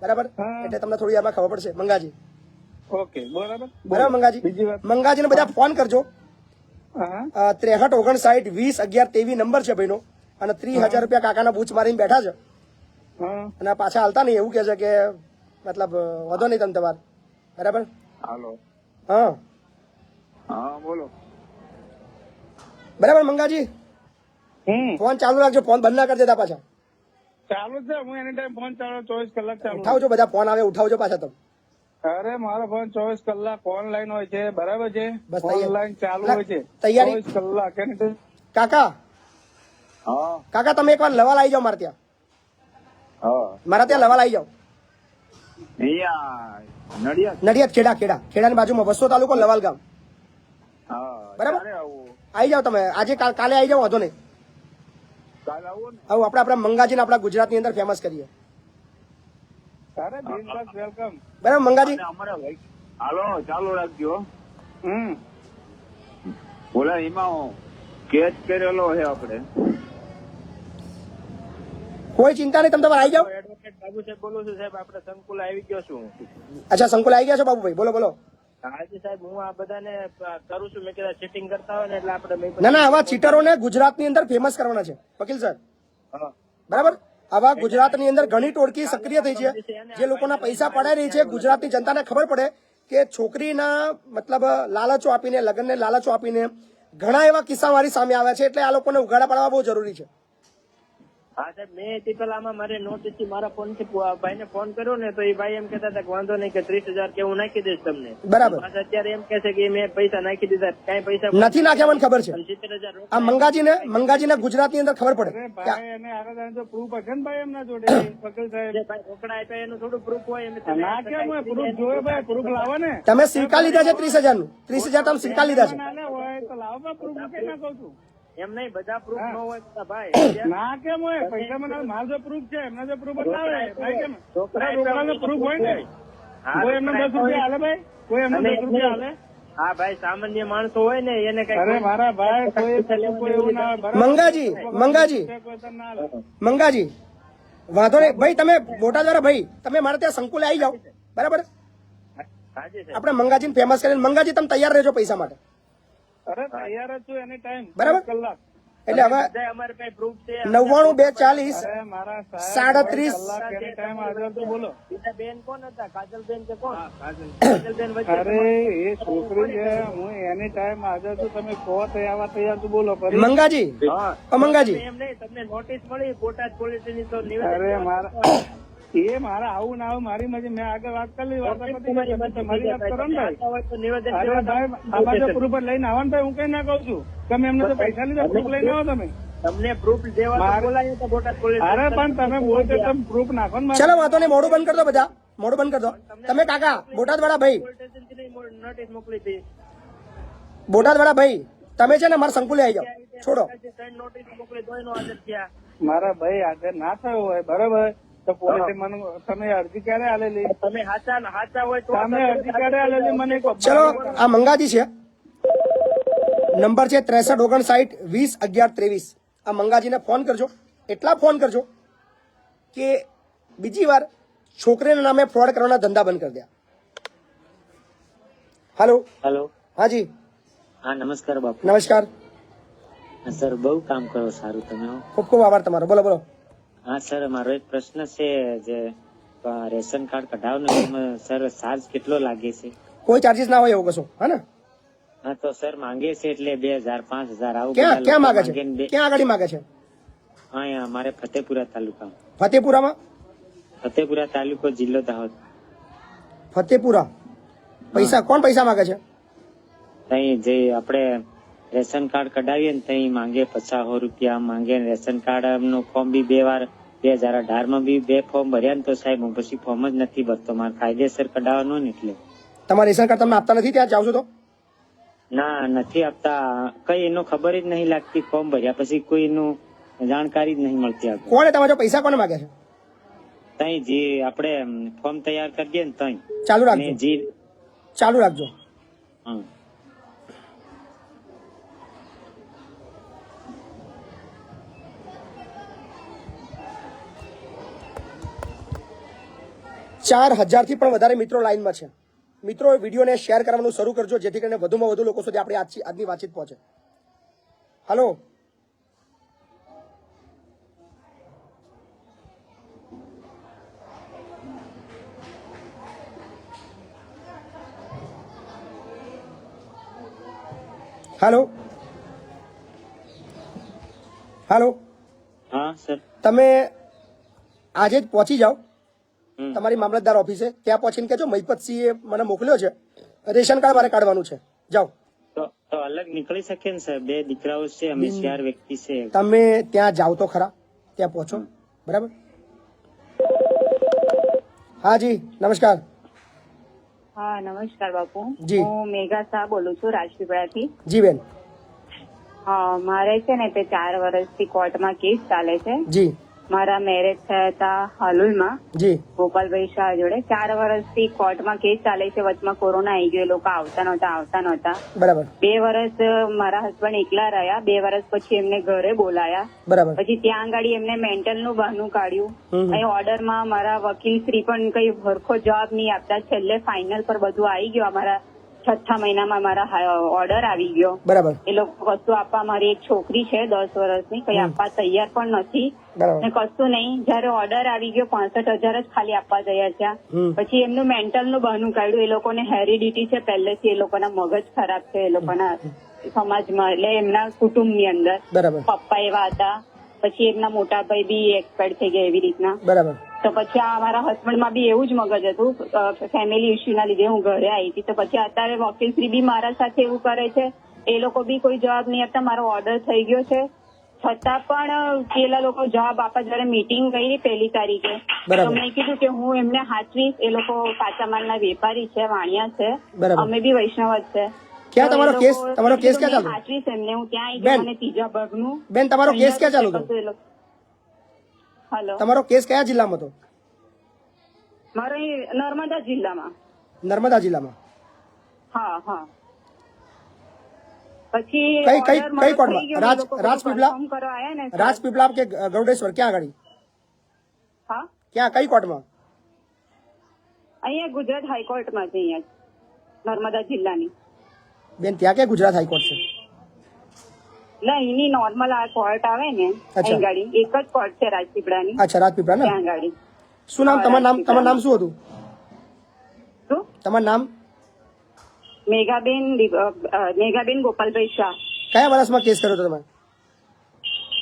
બરાબર. એટલે તમને થોડી વારમાં ખબર પડશે. મંગાજી. ઓકે, બરાબર. બરાબર મંગાજી. મંગાજીને બધા ફોન કરજો. 6359201123 નંબર છે ભાઈનો, અને 30,000 રૂપિયા કાકાના બૂચ મારીને બેઠા છે અને પાછા હાલતા નહીં એવું કે છે કે મતલબ વધો નહીં તમે તમારે. બરાબર. હાલો. હા હા, બોલો. બરાબર મંગાજી, ફોન ચાલુ રાખજો, ફોન બંધ ના કરી દેતા પાછા. ચાલુ છે. હું એની ટાઈમ ફોન ચાલુ 24 કલાક ચાલુ. ઉઠાવજો, બધા ફોન આવે ઉઠાવજો પાછા તમે. અરે મારો ફોન 24 કલાક ઓનલાઈન હોય છે. બરાબર છે. બસ તૈયાર. ઓનલાઈન ચાલુ હોય છે. તૈયારી. 24 કલાક. કાકા, હા કાકા તમે એકવાર લવાલ આવી જાઓ મારે ત્યાં. હા. મારા ત્યાં લવાલ આવી જાઓ. અહીંયા નડિયાદ. નડિયાદ ખેડાની બાજુમાં વસ્તો તાલુકો લવાલ ગામ. હા. બરાબર. ક્યારે આવું? આવી જાઓ તમે, આજે કાલે આવી જાઓ, વાંધો નહીં. કાલે આવું ને? આવું આપણે મંગાજીને આપણા ગુજરાતની અંદર ફેમસ કરીએ. અરે બિલકુલ વેલકમ. બરાબર મંગાજી. અને અમારે હાલો ચાલુ રાખજો. હમ. બોલા એમાં કેચ કરેલો છે આપણે. કોઈ ચિંતા નહીં, તમે તમારે આવી જાઓ. એડવોકેટ બાબુ સાહેબ બોલું છું સાહેબ, આપણે સંકુલ આવી ગયો છું. અચ્છા, સંકુલ આવી ગયા છો બાબુભાઈ? બોલો બોલો. હાજી સાહેબ, હું આ બધાને કરું છું. મેં કીધા ચીટિંગ કરતા હોય ને એટલે આપણે ના ના, આવા ચીટરોને ગુજરાતની અંદર ફેમસ કરવાના છે વકીલ સાહેબ. બરાબર. આવા ગુજરાતની અંદર ઘણી ટોળકી સક્રિય થઈ છે, જે લોકોના પૈસા પડાઈ રહી છે. ગુજરાતની જનતાને ખબર પડે કે છોકરીના મતલબ લાલચો આપીને, લગ્નને લાલચો આપીને ઘણા એવા કિસ્સા મારી સામે આવ્યા છે. એટલે આ લોકોને ઉઘાડા પાડવા બહુ જરૂરી છે. હા સાહેબ, મેં તે પેલામાં મારે નોટિસ થી મારા ફોન થી ભાઈને ફોન કર્યો ને તો એ ભાઈ એમ કહેતા હતા કે વાંધો નહીં કે 30,000 કે હું નાખી દઈશ તમને. બરાબર. પાછા અત્યારે એમ કે છે કે મેં પૈસા નાખી દીધા. કઈ પૈસા નથી નાખ્યા, મને ખબર છે. 70,000 આ મંગાજીને ગુજરાતની અંદર ખબર પડે. અરે ભાઈ એને આગળ જાય તો પ્રૂફ હશે ને ભાઈ એમના જોડે. વકીલ સાહેબ ભાઈ રોકડા આપ્યા એનું થોડું પ્રૂફ હોય એમ. ના કેમ હોય? પ્રૂફ જોયો ભાઈ, પ્રૂફ લાવો ને. તમે સિક્કા લીધા છે 30,000 નું. 30,000 તમે સિક્કા લીધા છે. ના હોય તો લાવો ભાઈ પ્રૂફ. મૂકે ના કહું છું. એમ નહીં, બધા પ્રૂફ ન હોય તો ભાઈ. ના કેમ હોય? પૈસા મને માલ જો પ્રૂફ છે, એમના જો પ્રૂફ બતાવે ભાઈ કેમ? રોકડાનો પ્રૂફ હોય ને. કોઈ એમને 10 રૂપિયા હાલે ભાઈ? કોઈ એમને 10 રૂપિયા હાલે? હા ભાઈ, સામાન્ય માણસો હોય ને એને કઈ. અરે મારા ભાઈ કોઈ એવું ના હોય. બરાબર? મંગાજી વાંધો નહીં ભાઈ, તમે મોટા દ્વારા ભાઈ તમે મારે ત્યાં સંકુલે આવી જાઓ. બરાબર. હાજી સાહેબ. આપણે મંગાજીને ફેમસ કરીને. મંગાજી તમે તૈયાર રહેજો પૈસા માટે. અરે તૈયાર જ છું એની ટાઈમ. બરાબર. કલાક. એટલે હવે બધા અમારે કઈ પ્રૂફ છે? 99 અરે મારા 37 કલાક એની ટાઈમ હાજર તો બોલો. બીજા બેન કોણ હતા? કાજલબેન કે કોણ? કાજલબેન વચ્ચે અરે એ છોકરી છે, હું એની ટાઈમ હાજર છું. તમે કહો તો આવા તૈયાર છું, બોલો. મંગાજી. મંગાજી એમ નહીં, તમને નોટિસ મળી બોટાદ પોલીસ ની તો અરે મારા એ મારા આવું ના આવું મારી મરજી. મેં આગળ વાત કરી વાત પતી ગઈ. તમારી તમે મરજી તમારી વાત છે, કરો ને તમે ભાઈ. આવતા હોય તો નિવેદન અરે દેવા ભાઈ જાઓ. આ બાજુ પ્રૂફ લઈને આવવાનું ભાઈ. હું કઈ ના કઉ છું. તમે એમને તો પૈસા લીધા પ્રૂફ લઈને આવો તમે. તમને પ્રૂફ દેવા તો મારે- બોલાયો તો બોટાદ પોલીસ અરે પણ તમે બોલતો તમે પ્રૂફ નાખો ને મારે. ચલો વાંધો નહીં, મોઢું બંધ કરી દો બધા, મોઢું બંધ કરી દો. તમે કાકા બોટાદ વાળા ભાઈ, પોલીસ સ્ટેશનથી નહીં નોટિસ મોકલી હતી. બોટાદ વાળા ભાઈ, તમે છે ને મારા સંકુલે આવી જાઓ. છોડો. ત્રણ નોટિસ મોકલી તોય નો હાજર થયા. મારા ભાઈ આગળ ના થયો હોય બરોબર તો પોલીસે મને તમે અરજી ક્યારે આલેલી? તમે હાચા હોય તો તમે અરજી ક્યારે આલેલી મને કહો. ચલો આ મંગાજી છે, નંબર છે 6359201123. આ મંગાજીને ફોન કરજો, એટલા ફોન કરજો કે બીજી વાર છોકરીના નામે ફ્રોડ કરવાના ધંધા બંધ કરી દે. હાલો. હેલો. હાજી હા નમસ્કાર બાપુ. નમસ્કાર. સર બહુ કામ કરો સારું તમે હો. ખૂબ ખૂબ આભાર તમારો. બોલો બોલો. હા સર મારો એક પ્રશ્ન છે જે રેશન કાર્ડ કઢાવવાનું એમાં સર ચાર્જ કેટલો લાગે છે? કોઈ ચાર્જીસ ના હોય એવું કશું, હા ને? હા તો સર માંગે છે એટલે 2000 5000 આવું ક્યાં બધા ક્યાં લોકો માગે છે? માંગે ને ક્યાં આગળ માગે છે? અહીંયા અમારે ફતેપુરા તાલુકા. ફતેપુરામાં? ફતેપુરા તાલુકો જિલ્લો દાહોદ. ફતેપુરા. પૈસા કોણ પૈસા માગે છે? તઈ જે આપણે રેશન કાર્ડ કઢાવીએ ને તઈ માંગે 50 રૂપિયા માંગે. રેશન કાર્ડ નું ફોર્મ બી 2 વાર 2018 માં બી 2 ફોર્મ ભર્યા ને તો સાહેબ હું પછી ફોર્મ જ નથી ભરતો. મારે કાયદેસર કઢાવવાનું ને એટલે. તમારા રેશન કાર્ડ તમને આપતા નથી ત્યાં જાવ છો તો? ના નથી આપતા. કઈ એનો ખબર જ નહીં લાગતી. ફોર્મ ભર્યા પછી કોઈ એનું જાણકારી જ નહીં મળતી આગળ. કોણે તમારા જો પૈસા કોને માગે છે? તઈ જે આપણે ફોર્મ તૈયાર કરીએ ને તઈ ચાલુ ને રાખજો, જે ચાલુ રાખજો. હમ. ચાર 4000 થી પણ વધારે મિત્રો લાઈનમાં છે. મિત્રો વિડીયોને શેર કરવાનું શરૂ કરજો જેથી કરીને વધુમાં વધુ લોકો સુધી આપણી આજની વાતચીત પહોંચે. હલો. હાલો. હાલો. હા સર. તમે આજે જ પહોંચી જાઓ હમ. તમારી મામલતદાર ઓફિસે. ત્યાં પહોંચીને કહેજો મહિપતસિંહે મને મોકલ્યો છે, રેશન કાર્ડ મારે કાઢવાનું છે. જાઓ. તો અલગ નીકળી શકે ને સર? 2 દીકરાઓ છે, અમે 4 વ્યક્તિ છે. તમે ત્યાં જાઓ તો ખરા, ત્યાં પહોંચો. બરાબર. હા જી નમસ્કાર. હા નમસ્કાર બાપુ. જી. હું મેઘા શાહ બોલું છું રાજપીપળાથી. જી બેન. હા મારે છે ને તે 4 વર્ષથી કોર્ટમાં કેસ ચાલે છે. જી મારા મેરેજ થયા હતા હાલુલમાં જી ગોપાલભાઈ શાહ જોડે. 4 વર્ષથી કોર્ટમાં કેસ ચાલે છે. વચમાં કોરોના આવી ગયો, એ લોકો આવતા નહોતા. બરાબર 2 વર્ષ મારા હસબન્ડ એકલા રહ્યા. 2 વર્ષ પછી એમને ઘરે બોલાયા. બરાબર. પછી ત્યાં આગળ એમને મેન્ટલ નું બહાનું કાઢ્યું. હમ. અહીં ઓર્ડરમાં મારા વકીલ શ્રી પણ કઈ હરખો જવાબ નહીં આપતા. છેલ્લે ફાઇનલ પર બધું આવી ગયું. અમારા 6થા મહિનામાં મારા ઓર્ડર આવી ગયો. બરાબર. એ લોકો કશું આપવા, મારી એક છોકરી છે 10 વર્ષની, કઈ આપવા તૈયાર પણ નથી બરાબર. ને કશું નહીં. જયારે ઓર્ડર આવી ગયો 65,000 જ ખાલી આપવા તૈયાર છે. હમ. પછી એમનું મેન્ટલ નું બહાનું કાઢ્યું. એ લોકોને હેરિડિટી છે પહેલેથી, એ લોકોના મગજ ખરાબ છે એ લોકોના સમાજમાં, એટલે એમના કુટુંબની અંદર. બરાબર. પપ્પા એવા હતા, પછી એમના મોટા ભાઈ બી એક્સપાયર થઈ ગયા એવી રીતના. બરાબર. તો પછી આ મારા હસબન્ડમાં બી એવું જ મગજ હતું. ફેમિલી ઇસ્યુના લીધે હું ઘરે આવી હતી. તો પછી અત્યારે વકીલશ્રી બી મારા સાથે એવું કરે છે. એ લોકો બી કોઈ જવાબ નહીં આપતા. મારો ઓર્ડર થઈ ગયો છે છતાં પણ પેલા લોકો જવાબ આપવા. જયારે મીટિંગ કરી 1 તારીખે બરાબર. તો મેં કીધું કે હું એમને હાચવીશ. એ લોકો કાચા માલના વેપારી છે, વાણિયા છે, બરાબર. અમે બી વૈષ્ણવ જ છે. ક્યાં તો એ તમારો લોકો કેસ ક્યાં કીધું ચાલુ? મેં હાચવીશ એમને. હું ત્યાં આવી બેન. ગઈ. મને 3જા ભાગનું. બેન તમારો કેસ ક્યાં ચાલુ હતો? હલો. તમારો કેસ કયા જિલ્લામાં હતો? મારો અહીં નર્મદા જિલ્લામાં. નર્મદા જિલ્લામાં. હા હા. પછી કઈ order મારો કોર્ટમાં? થઈ ગયો. રાજ- એ લોકો રાજપીપળા? confirm કરવા આયા ને સર. રાજપીપળા કે ગૌડેશ્વર ક્યાં આગળ? હા ક્યાં કઈ કોર્ટમાં? અહીંયા ગુજરાત હાઈકોર્ટમાં છે, અહીંયા નર્મદા જિલ્લાની. બેન ત્યાં ક્યાં ગુજરાત હાઈકોર્ટ છે? એટલે અહીંની નોર્મલ આ કોર્ટ આવે ને અચ્છા. અહીં ગાડી એક જ કોર્ટ છે રાજપીપળાની, અચ્છા રાજપીપળા ને. ત્યાં ગાડી. શું નામ તમારું? તમારું નામ શું હતું? શું? તમારું નામ? મેઘાબેન ગોપાલભાઈ શાહ. કયા વર્ષમાં કેસ કર્યો હતો તમે?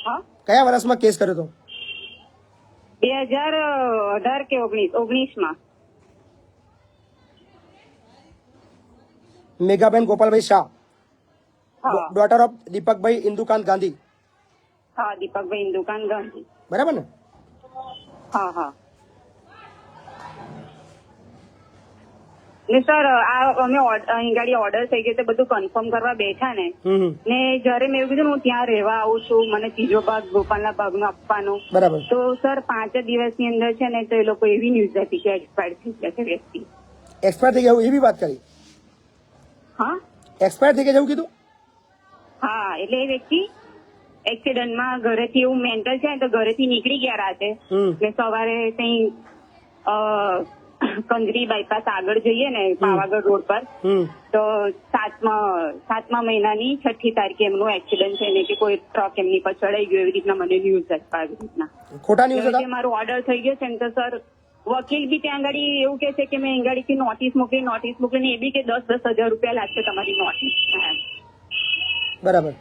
હા કયા વર્ષમાં કેસ કર્યો હતો? 2018 કે 19 મેઘાબેન ગોપાલભાઈ શાહ, હા ડોટર ઓફ દીપકભાઈ ઇન્દુકાંત ગાંધી, હા દીપકભાઈ ઇન્દુકાન ગાંધી. બરાબર ને? હા હા. ને સર આ અમે અહીં ગાડી ઓર્ડર થઈ ગયો તો બધું કન્ફર્મ કરવા બેઠા ને ને જયારે મેં એવું કીધું હું ત્યાં રહેવા આવું છું, મને ત્રીજો ભાગ ગોપાલના ભાગનો આપવાનો, બરાબર. તો સર 5 દિવસની અંદર છે ને તો એ લોકો એવી ન્યૂઝ હતી કે એક્સપાયર થઈ ગયા છે વ્યક્તિ. એક્સપાયર થઈ ગયા એવી વાત કરી? હા એક્સપાયર થઈ ગયા એવું કીધું? હા, એટલે એ વ્યક્તિ એક્સિડન્ટમાં ઘરેથી એવું મેન્ટલ છે ને તો ઘરેથી નીકળી ગયા રાતે ને સવારે ત્યાં કંદરી બાયપાસ આગળ જઈએ ને પાવાગઢ રોડ પર તો 7મા મહિનાની 6ઠી તારીખે એમનું એક્સિડન્ટ છે ને કે કોઈ ટ્રક એમની પર ચડાઈ ગયો એવી રીતના મને ન્યૂઝ હતી. આવી રીતના ખોટા ન્યૂઝ હતા? મારો ઓર્ડર થઈ ગયો છે ને તો સર વકીલ બી ત્યાં ગાડી એવું કે છે કે મેં ગાડીથી નોટિસ મોકલીને એ બી કે 10,000 રૂપિયા લાગશે તમારી નોટિસ. બરાબર.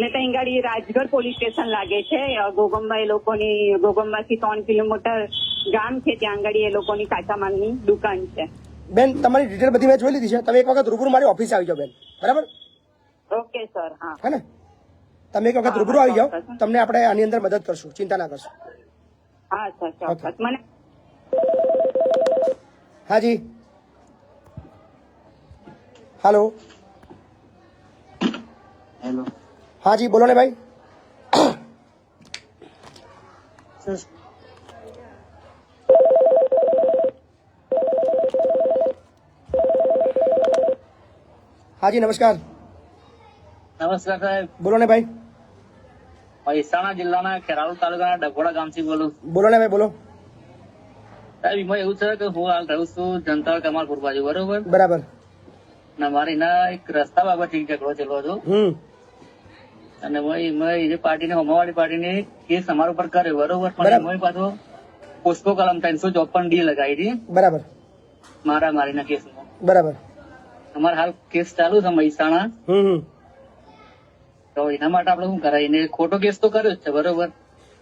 ને ત્યાં ગાડી રાજગઢ પોલીસ સ્ટેશન લાગે છે. ગોગંબા એ લોકોની ગોગંબાથી 3 કિલોમીટર ગામ છે, ત્યાં ગાડી એ લોકોની કાચા માલની દુકાન છે. બેન તમારી ડિટેલ બધી મેં જોઈ લીધી છે. તમે એક વખત રૂબરૂ મારી ઓફિસે આવી જાઓ બેન, બરાબર? Okay sir. હા હે ને? તમે એક વખત રૂબરૂ આવી જાઓ, તમને આપણે આની અંદર મદદ કરશું, ચિંતા ના કરશો. હા સર ચોક્કસ. મને હાજી હાલો હેલો. હાજી બોલો ને ભાઈ. હાજી નમસ્કાર. નમસ્કાર સાહેબ, બોલો ને ભાઈ. મહેસાણા જિલ્લાના ખેરાલુ તાલુકાના ડભોડા ગામથી બોલું. બોલો ને ભાઈ બોલો. સાહેબ એમાં એવું છે કે હું હાલ રહું છું જનતા કમાલપુર બાજુ, બરોબર? બરાબર. અને મારે એના એક રસ્તા બાબત ઝઘડો ચેલો હતો અને એ પાર્ટીને હોમાવાળી પાર્ટીને કેસ અમારા ઉપર કર્યો, બરોબર? પણ એમાં પાછો પોસ્કો કલમ 354D લગાવી હતી. બરાબર. મારામારીના કેસમાં. બરાબર. અમારે હાલ કેસ ચાલુ છે મહેસાણા. તો એના માટે આપણે શું કરાય? એને ખોટો કેસ તો કર્યો જ છે, બરોબર?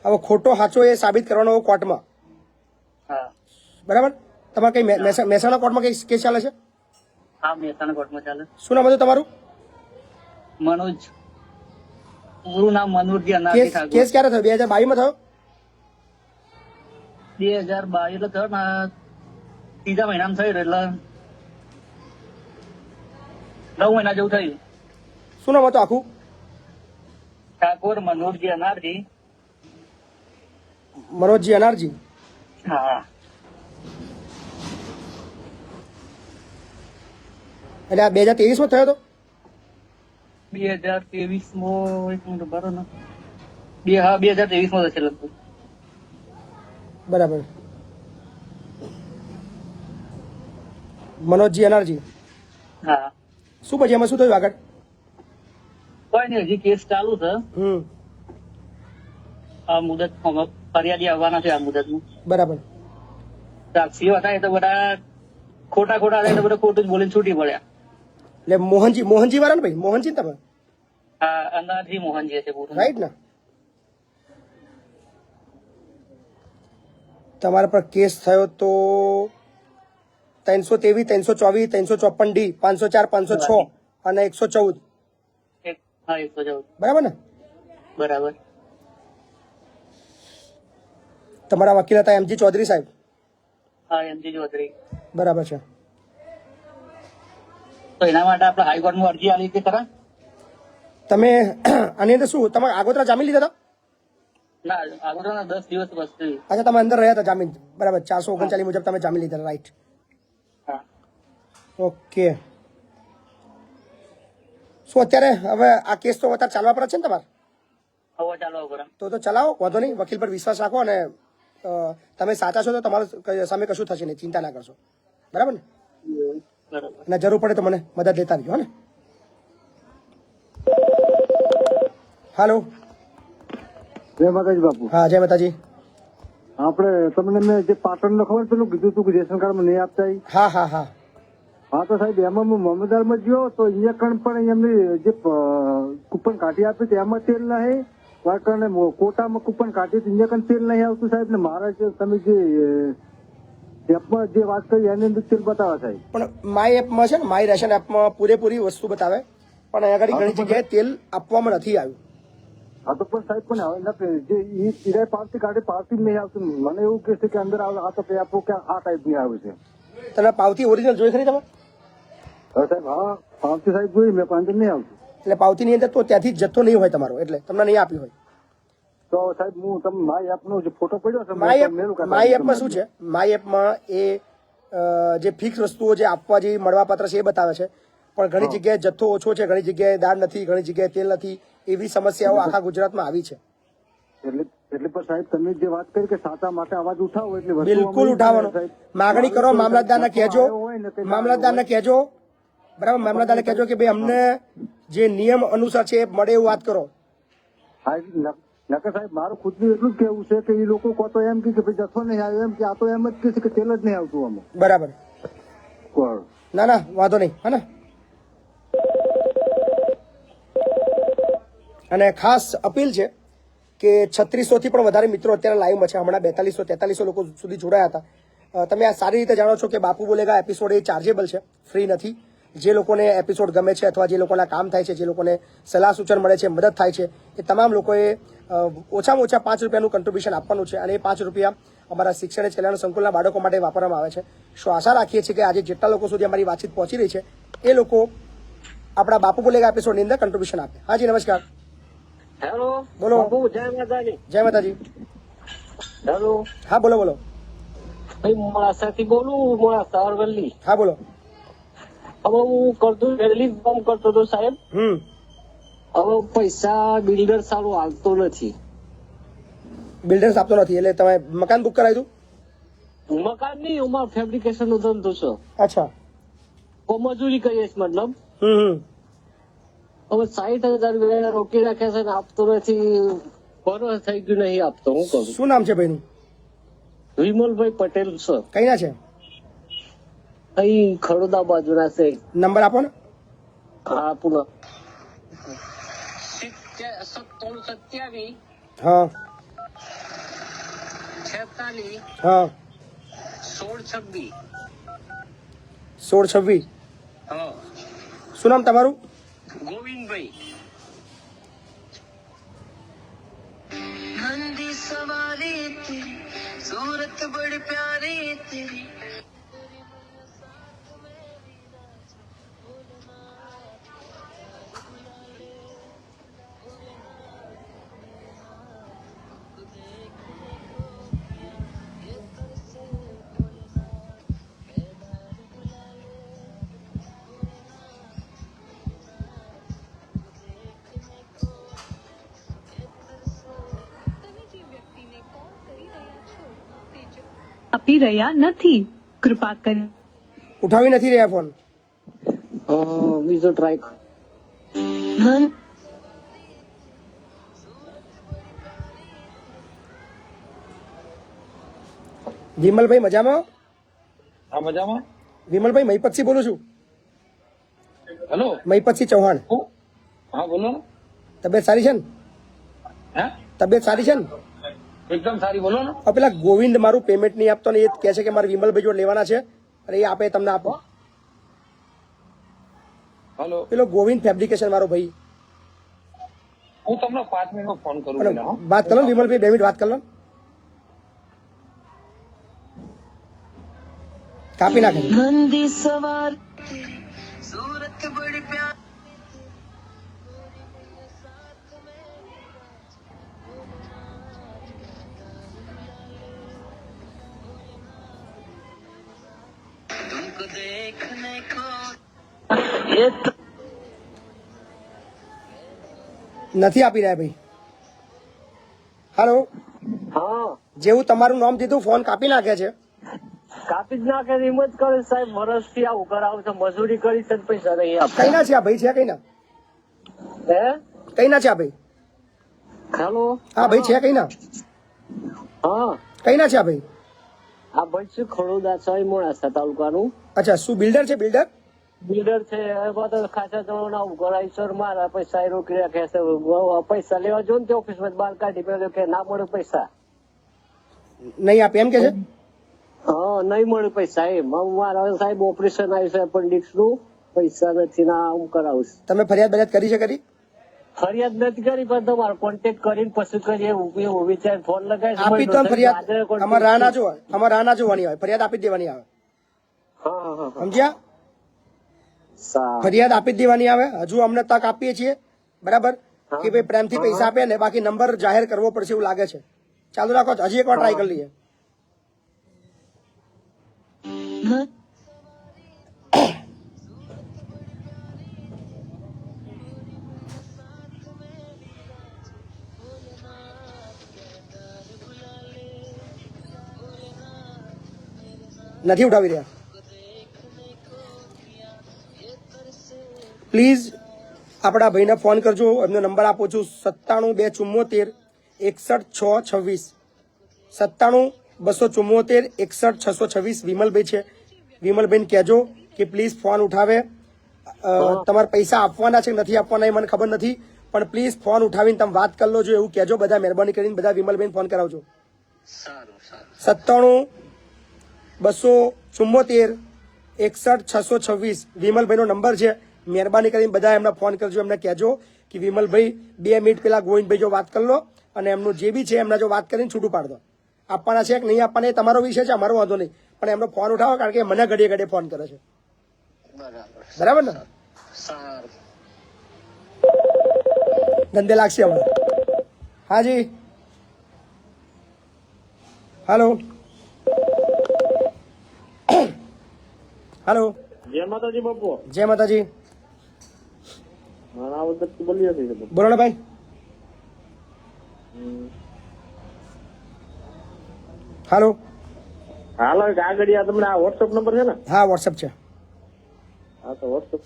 હવે ખોટો સાચો એ સાબિત કરવાનો કોર્ટમાં. હા બરાબર. તમારે કઈ મહેસાણા કોર્ટમાં કઈ કેસ ચાલે છે? હા, મહેસાણા કોર્ટમાં ચાલે. શું નામ હતું તમારું? મનોજ. પૂરું નામ મનોજજી અનાજી ઠાકોર. કેસ ક્યારે થયો? 2022 માં થયો? 2022 એટલે થયો ને, 3જા મહિનામાં થયું એટલે 9 મહિના જેવું થયું. શું નામ હતું આખું? ઠાકોર મનોજજી અનારજી. મનોજજી અનારજી. હા. એટલે આ 2023 માં થયો હતો? 2023 માં એક મિનિટ બરો ને. 2023 માં થશે લગભગ. બરાબર. મનોજજી અનારજી. હા. શું પછી એમાં શું થયું આગળ? કોઈ નહીં, હજી કેસ ચાલુ છે. આ મુદત ફરિયાદી આવવાના છે આ મુદતમાં. બરાબર. સાક્ષીઓ હતા એ તો બધા ખોટા હતા, એ તો બધા ખોટું જ બોલીને છૂટી પડ્યા. એટલે મોહનજી વાળા ને ભાઈ? મોહનજી ને તમે? હા, અંદાજી મોહનજી છે પૂરું. રાઈટ ને? તમારા પર કેસ થયો તો 323, 324, 354D, 504, 506 અને 114. હા, 114. બરાબર ને? બરાબર. તમારા વકીલ હતા MG ચૌધરી સાહેબ? હા, MG ચૌધરી. બરાબર છે. તો એના માટે આપણે હાઈકોર્ટમાં અરજી આલી કે ખરા? તમે આની અંદર શું તમે આગોતરા જામીન લીધા હતા? ના, આગળના 10 દિવસ વસ્તુ. અચ્છા, તમે અંદર રહ્યા હતા જામીન. બરાબર. 439 મુજબ તમે જામીન લીધા, રાઈટ? હા. ઓકે. શું અત્યારે હવે આ કેસ તો અત્યારે ચાલવા પર છે ને તમારે? હવે ચાલો બરાબર. તો ચલાવો, વાંધો નહીં. વકીલ પર વિશ્વાસ રાખો અને તમે સાચા છો તો તમારા સામે કશું થશે નહીં, ચિંતા ના કરશો. બરાબર ને? બરાબર. અને જરૂર પડે તો મને મદદ લેતા રહેજો. ને હાલો. જય માતાજી બાપુ. હા, જય માતાજી. આપણે તમને મેં જે પાટણ નો ખબર પેલું કીધું હતું કે રેશન કાર્ડ માં નહીં આપતા. હા હા હા હા, તો સાહેબ એમાં હું મમદારમાં ગયો તો અહીંયા કણ પણ એમની જે કૂપન કાઢી આપી તેમાં તેલ નહીં વાકરને કોટામાં કૂપન કાઢી હતી અહીંયા કણ તેલ નહીં આવતું સાહેબ ને મારા જે તમે જે એપમાં જે વાત કરી એની અંદર તેલ બતાવે સાહેબ. પણ માય એપમાં છે ને, માય રેશન એપમાં પૂરેપૂરી વસ્તુ બતાવે, પણ અહીંયા આગળ ઘણી જગ્યાએ તેલ આપવામાં નથી આવ્યું. હા તો પણ સાહેબ પણ હવે નથી જે ઈરાય પાવતી કાઢે પાવતી જ નહીં આવતું. મને એવું કે છે કે અંદર આવે આ તો કે આપો કે આ ટાઈપની આવે છે. તને પાવતી ઓરિજિનલ જોઈ ખરી તમે? હવે સાહેબ હા પાવતી સાહેબ જોઈ મેં પણ અંદર નહીં આવતું. એટલે પાવતીની અંદર તો ત્યાંથી જથ્થો નહીં હોય તમારો, એટલે તમને નહીં આપ્યું હોય. તો સાહેબ હું તમે માય એપનો જે ફોટો પડ્યો છે માય એપમાં શું છે, માય એપમાં એ જે ફિક્સ વસ્તુઓ જે આપવા જે મળવાપાત્ર છે એ બતાવે છે, પણ ઘણી જગ્યાએ જથ્થો ઓછો છે, ઘણી જગ્યાએ દાળ નથી, ઘણી જગ્યાએ તેલ નથી, એવી સમસ્યાઓ આખા ગુજરાતમાં આવી છે. એટલે પણ સાહેબ તમે જે વાત કરી કે સાચા માટે અવાજ ઉઠાવો એટલે વસ્તુ બિલકુલ ઉઠાવવાનો, માગણી કરો, મામલતદારને કહેજો, મામલતદારને કહેજો, બરાબર, મામલતદારને કહેજો કે ભાઈ અમને જે નિયમ અનુસાર છે એ મળે એવું વાત કરો. નકર સાહેબ મારું ખુદનું એટલું જ કેવું છે કે એ લોકો કહો તો એમ કે ભાઈ જથ્થો નહીં આવ્યો, એમ કે આ તો એમ જ કે છે કે તેલ જ નહીં આવતું અમે. બરાબર, ના ના વાંધો નહીં, હા ને. અને ખાસ અપીલ છે કે 3600 થી પણ વધારે મિત્રો અત્યારે લાઈવમાં છે. હમણાં 4200-4300 લોકો સુધી જોડાયા હતા. તમે આ સારી રીતે જાણો છો કે બાપુ બોલેગા એપિસોડ એ ચાર્જેબલ છે, ફ્રી નથી. જે લોકોને એપિસોડ ગમે છે અથવા જે લોકોના કામ થાય છે, જે લોકોને સલાહ સૂચન મળે છે, મદદ થાય છે, એ તમામ લોકોએ ઓછામાં ઓછા 5 રૂપિયાનું કન્ટ્રીબ્યુશન આપવાનું છે. અને એ 5 રૂપિયા અમારા શિક્ષણ કલ્યાણ સંકુલના બાળકો માટે વાપરવામાં આવે છે. શું આશા રાખીએ છીએ કે આજે જેટલા લોકો સુધી અમારી વાતચીત પહોંચી રહી છે એ લોકો આપણા બાપુ બોલેગા એપિસોડની અંદર કન્ટ્રીબ્યુશન આપે. હાજી નમસ્કાર. હેલો, બોલો. જય માતાજી. જય માતાજી. હેલો, હા બોલો બોલો. ભાઈ મોડાસાથી બોલું, મોડાસા અરવલ્લી. હા બોલો. હવે હું કરતો ડેલી કામ કરતો હતો સાહેબ. હવે પૈસા બિલ્ડર સારું હાલતો નથી. બિલ્ડર્સ આપતો નથી એટલે તમે મકાન બુક કરાવ્યું? મકાન નહીં, અમારો ફેબ્રિકેશન નો ધંધો છે. અચ્છા. મજૂરી કરીએ છીએ મતલબ. હવે 60,000 રોકી રાખ્યા છે ને આપતો નથી. વર્ષ થઈ ગયું નહીં આપતો. હું કરું? શું નામ છે ભાઈનું? વિમલભાઈ પટેલ છે. કઈ ના છે? અહીં ખડોદા બાજુના છે. નંબર આપો ને. હા પૂરો 9727 હા 46 હા 1626. 1626. હા. શું નામ તમારું? ગોવિંદભાઈ. नंदी सवारी तेरी सूरत बड़ी प्यारी तेरी. આપી રહ્યા નથી, કૃપા કરી. ઉઠાવી નથી રહ્યા ફોન. બીજો ટ્રાય. વિમલભાઈ મજામાં? હા મજામાં. વિમલભાઈ મહીપતસિંહ બોલું છું. હેલો, મહીપતસિંહ ચૌહાણ. હા બોલો. તબિયત સારી છે ને? હે, તબિયત સારી છે ને? એકદમ સારી, બોલો ને. પેલા ગોવિંદ મારું પેમેન્ટ નહીં આપતો ને એ કહે છે કે મારે વિમલભાઈ જોડે લેવાના છે અને એ આપે તમને આપો. હેલો, પેલો ગોવિંદ ફેબ્રિકેશન મારો ભાઈ. હું તમને 5 મિનિટમાં ફોન કરું. અને વાત કરો ને વિમલભાઈ, 2 મિનિટ વાત કરો. કાપી નાખે. नंदी सवारी तेरी सूरत बड़ी प्यारी. तुमको देखने को નથી આપી રહ્યા ભાઈ. હાલો. હા. જેવું તમારું નામ દીધું ફોન કાપી નાખે છે. કાપી જ નાખે એમ જ કરે સાહેબ. વર્ષથી આવું કરાવું છે, મજૂરી કરી છે પૈસા નહીં આપતા. કઈ ના છે આ ભાઈ? છે કઈ ના? હે, કઈ ના છે આ ભાઈ? હેલો. હા ભાઈ છે કઈ ના? હા, કઈ ના છે આ ભાઈ? આ ભાઈ છે ખડોદા છે, મોડાસા તાલુકાનું. અચ્છા, શું બિલ્ડર છે? બિલ્ડર? બિલ્ડર છે એ બધા ખાસા જણાના ગોળાઈસર મારા પૈસા એ રોકી રાખે છે પૈસા લેવા જો ને તે ઓફિસમાં બહાર કાઢી પેલો કે ના મળે પૈસા નહીં આપે એમ કે છે. હા નહીં મળે પૈસા એમ મારા સાહેબ ઓપરેશન આવ્યું છે એપેન્ડિક્સ નું પૈસા નથી ના હું કરાવું છું. તમે ફરિયાદ કરી છે કરી? ફરિયાદ નથી કરી પણ તમારો કોન્ટેક્ટ કરીને પછી કરીએ એવું વિચાર ફોન લગાવી આપી તો ફરિયાદ અમારે રાહ ના જોવા, અમારે રાહ ના જોવાની આવે, ફરિયાદ આપી જ દેવાની આવે. સમજ્યા? ફરિયાદ આપી જ દેવાની આવે. હજુ અમને તક આપીએ છીએ બરાબર કે ભાઈ પ્રેમથી પૈસા આપે ને, બાકી નંબર જાહેર કરવો પડશે એવું લાગે છે. ચાલુ રાખો, હજી એક વાર ટ્રાય કરી લઈએ. નથી ઉઠાવી રહ્યા. પ્લીઝ આપણા ભાઈને ફોન કરજો. એમનો નંબર આપું છું 97 274 6126. વિમલભાઈ છે. વિમલભાઈને કહેજો કે પ્લીઝ ફોન ઉઠાવે. તમારે પૈસા આપવાના છે નથી આપવાના એ મને ખબર નથી, પણ પ્લીઝ ફોન ઉઠાવીને તમે વાત કરી લો છો એવું કહેજો. બધા મહેરબાની કરીને બધા વિમલભાઈને ફોન કરાવજો. 97 274 6126 વિમલભાઈનો નંબર છે. મહેરબાની કરીને બધા એમને ફોન કરજો. એમને કહેજો કે વિમલભાઈ 2 મિનિટ પેલા ગોવિંદભાઈ જો વાત કરી લો અને એમનું જે બી છે એમના જો વાત કરીને છૂટું પાડ દો. આપવાના છે કે નહીં આપવાના એ તમારો વિષય છે, અમારો વાંધો નહીં, પણ એમનો ફોન ઉઠાવો કારણ કે મને ઘડીએ ઘડીએ ફોન કરે છે. બરાબર ને? ધંધે લાગશે હમણાં. હાજી હાલો હાલો. જય માતાજી બાપુ. જય માતાજી. મારા વખત બોલી હતી. બોલો ને ભાઈ. હાલો. હાલો આગળ આ તમને આ વોટ્સઅપ નંબર છે ને? હા વોટ્સઅપ છે. હા તો વોટ્સઅપ.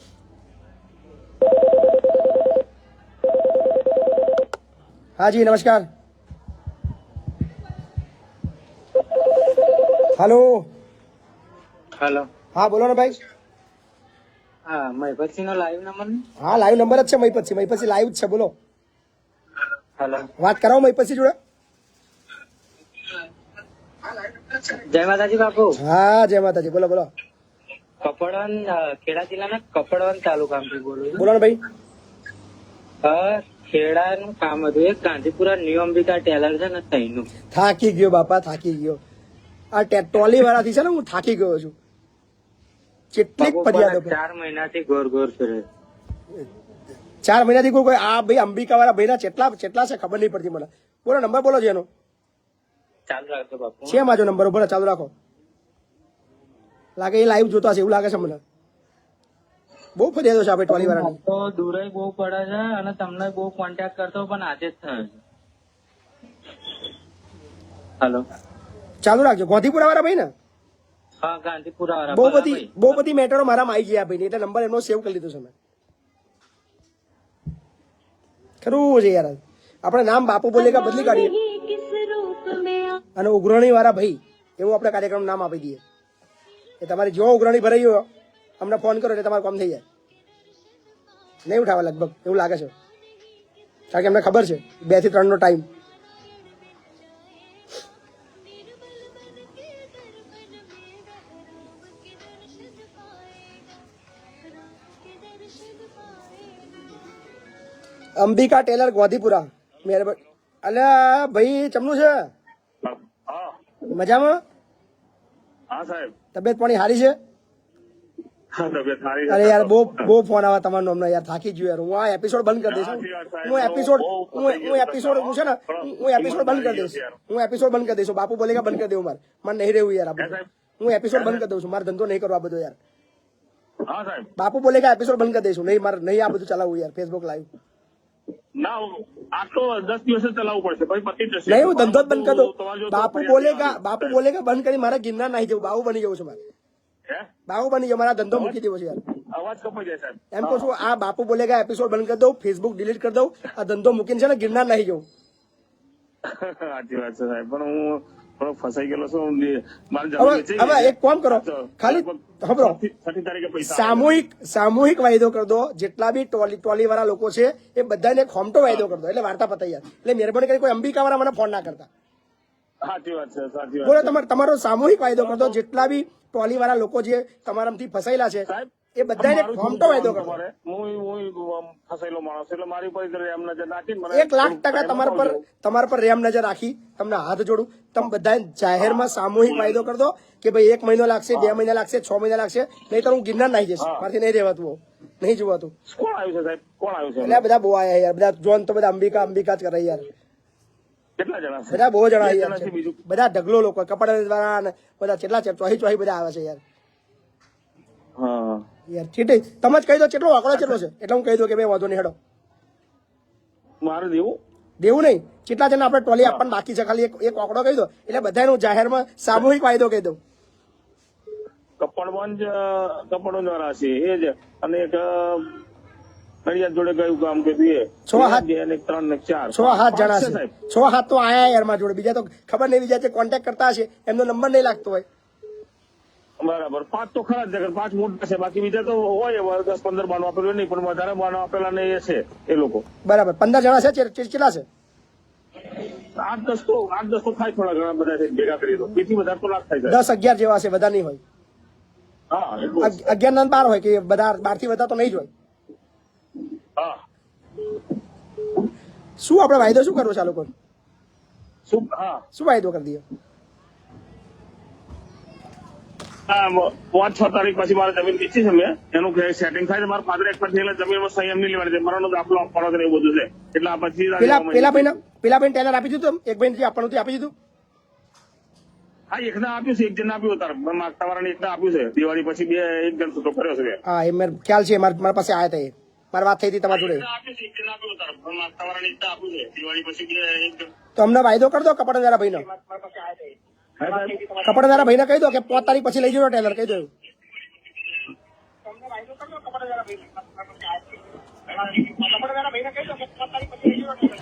હાજી નમસ્કાર. હાલો. હેલો. હા બોલો ને ભાઈ. હા મહીપતસિંહ નો લાઈવ નંબર. હા લાઈવ નંબર જ છે મહીપતસિંહ લાઈવ જ છે. બોલો. હેલો. વાત કરાવો મહીપતસિંહ જોડે. જય માતાજી બાપુ. હા જય માતાજી. બોલો બોલો. કપડવન ખેડા જિલ્લાના કપડવન તાલુકામાંથી બોલું છું. બોલો ને ભાઈ. ખેડાનું કામ હતું એક ગાંધીપુરા ન્યુ અંબિકા ટેલર છે ને તઈનું. થાકી ગયો બાપા, થાકી ગયો. આ ટ્રોલી વાળાથી છે ને હું થાકી ગયો છું. કેટલીક ફરિયાદો 4 મહિનાથી ગોર ગોર ફરે. 4 મહિનાથી કોઈ આ ભાઈ અંબિકા વાળા ભાઈના કેટલા છે ખબર નહીં પડતી મને. બોલો નંબર બોલો છે એનો. ચાલુ રાખજો બાપુ. છે મારો નંબર. બોલો ચાલુ રાખો. લાગે એ લાઈવ જોતા હશે એવું લાગે છે મને. બહુ ફરિયાદો છે આપણે ટ્રોલી વાળાની. તો દૂરાઈ બહુ પડે છે અને તમને બહુ કોન્ટેક્ટ કરતો પણ આજે જ થયો છે. હેલો. ચાલુ રાખજો. ગોધીપુરા વાળા ભાઈ ને? હા ગાંધીપુરા વાળા. બહુ બધી મેટરો મારામાં આવી ગયા ભાઈ, એટલે નંબર એમનો સેવ કરી લીધો છે મેં. ખરું છે યાર. આપણે નામ બાપુ બોલેગા બદલી કાઢીએ અને ઉઘરણી વાળા ભાઈ એવું આપણે કાર્યક્રમ નામ આપી દઈએ. એ તમારી જો ઉઘરણી ભરાઈ હોય અમને ફોન કરો એટલે તમારું કામ થઈ જાય. નહીં ઉઠાવે લગભગ એવું લાગે છે, કારણ કે અમને ખબર છે 2 થી 3 નો ટાઈમ. અંબિકા ટેલર ગોધીપુરા. મહેરબાની. અલ્યા ભાઈ ચમનું છે? મજામાં? હા સાહેબ. તબિયત પાણી સારી છે? તબિયત સારી. અરે યાર બહુ ફોન આવે તમારો અમને યાર. થાકી ગયો યાર. હું આ એપિસોડ બંધ કરી દઈશ. હું એપિસોડ હું છે ને હું એપિસોડ બંધ કરી દઈશ. બંધ કરી દઈશું. બાપુ બોલેગા બંધ કરી દઉં. મને નહીં રહેવું યાર. હું એપિસોડ બંધ કરી દઉં છું. મારે ધંધો નહીં કરવો આ બધો યાર. હા સાહેબ. બાપુ બોલેગા એપિસોડ બંધ કરી દઈશું. નહીં મારે નહીં આ બધું ચલાવવું યાર. ફેસબુક લાઈવ ના આટલો 10 દિવસ ચલાવવું પડશે પછી પતી જશે. નહીં હું ધંધો જ બંધ કરી દઉં. બાપુ બોલેગા બંધ કરી મારે ગિરનાર નાહી જવું. બાબુ બની જવું છે મારે. બાબુ બની જવું. મારા ધંધો મૂકી દેવો છે યાર. અવાજ કપાઈ જાય સાહેબ. એમ કહું છું આ બાપુ બોલેગા એપિસોડ બંધ કરી દઉં, ફેસબુક ડિલીટ કરી દઉં, આ ધંધો મૂકીને છે ને ગિરનાર નાહી જવું. સાચી વાત છે સાહેબ, પણ હું થોડો ફસાઈ ગયેલો છું મારી હવે જમીન વેચાઈ હવે ગઈ છે. એક કામ કરો, ખાલી સાંભળો, 6ઠી તારીખે પૈસા સામૂહિક વાયદો કરી દો. જેટલા બી ટોલી વાળા લોકો છે એ બધાને એક હોમટો વાયદો કરી દો, એટલે વાર્તા પતાઈ જાય. એટલે મહેરબાની કરી કોઈ અંબિકા વાળા મને ફોન ના કરતા. સાચી વાત છે, સાચી બોલો, વાત છે. તમારો સામૂહિક વાયદો કરી દો. જેટલા બી ટોલી વાળા લોકો જે તમારામાંથી ફસાયેલા છે એ બધાને મારું હોમટો વાયદો કરો. તમારે હું ફસાયેલો માણસ એટલે મારી ઉપર રેમ નજર નાખીને મને 1,00,000% તમારા પર રેમ નજર રાખી તમને હાથ જોડું. તમે બધા જાહેરમાં સામૂહિક વાયદો કરી દો કે ભાઈ 1 મહિનો લાગશે, 2 મહિના લાગશે, 6 મહિના લાગશે, નહીં તો હું ગિરનાર નાહી જઈશ. મારાથી નહીં રહેવાતું, નહીં જોવાતું. કોણ આવ્યું છે સાહેબ, કોણ આવ્યું છે? એટલે આ બધા બહુ આયા યાર, બધા જોન તો બધા અંબિકા જ કરે યાર. કેટલા જણા છે? બધા બહુ જણા બે યાર જણા છે, બીજું બધા ઢગલો લોકો, કપડા વાળા ને બધા કેટલા છે, ચોહી બધા આવે છે યાર. હા યાર ચીટી તમે જ કહી દો કેટલો આંકડો કેટલો છે, એટલે હું કહી દઉં કે ભાઈ વાંધો નહીં, હેડો. મારે દેવું દેવું નહીં, કેટલા જણા આપણે ટોલી આપવાનું બાકી છે, ખાલી એક આંકડો કહી દો એટલે બધાનું જાહેરમાં સામૂહિક વાયદો કહી દઉં. કપડવંજ વાળા છે એ જ, અને એક ફરિયાદ જોડે કયું કામ કર્યું એ 6 બે અને 3 ને 4 6 જણા છે, સાહેબ. 6 તો આયા યાર મારા જોડે. બીજા તો ખબર નહીં, બીજા જે કોન્ટેક્ટ કરતા હશે એમનો નંબર નહીં લાગતો હોય. બરાબર, 5 તો ખરા જ છે, 5 મોટા છે, બાકી બીજા તો હોય 10-15 બાનો આપેલું નહીં, પણ વધારે બાનો આપેલા ને એ છે એ લોકો. બરાબર, 15 જણા છે, કેટલા છે? 8-10 તો થાય, થોડા ઘણા બધા ભેગા કરી દો, બીજી વધારે તો લાખ થાય છે. 10-11 જેવા છે, બધા નહીં હોય. હા એટલું જ. 11 ના 12 હોય કે બધા 12 થી વધારે તો નહીં જ હોય. હા શું આપણે વાયદો શું કરવો છે આ લોકો? શું? હા શું વાયદો કરી દઈએ? 5-6 તારીખ પછી મારે જમીન વેચી છે મેં, એનું સેટિંગ થાય છે. મારા ફાધર એક પર થયેલા જમીનમાં સહી એમની લેવાની છે, મારો દાખલો આપવાનો છે, એવું બધું છે. એટલે આ પછી પેલા ભાઈ ટેલર આપી દીધું, એક ભાઈ આપવાનું આપી દીધું. હા એકને આપ્યું છે, એક જણ આપ્યું તાર માગતા વાળાને એકને આપ્યું છે. દિવાળી પછી એક જણ છૂટો કર્યો છે. હા એ મને ખ્યાલ છે, મારા પાસે આયા હતા, એ મારી વાત થઈ હતી તમારી જોડે. આપ્યું છે, એક જણ આપ્યું તાર માગતા વાળાને એકને આપ્યું છે. દિવાળી પછી એક જણ તો અમને વાયદો કરી દો કપડવાળા ભાઈનો. કપડવાળા ભાઈને કહી દો કે 5 તારીખ પછી લઈ જજો ટેલર, કહી દો.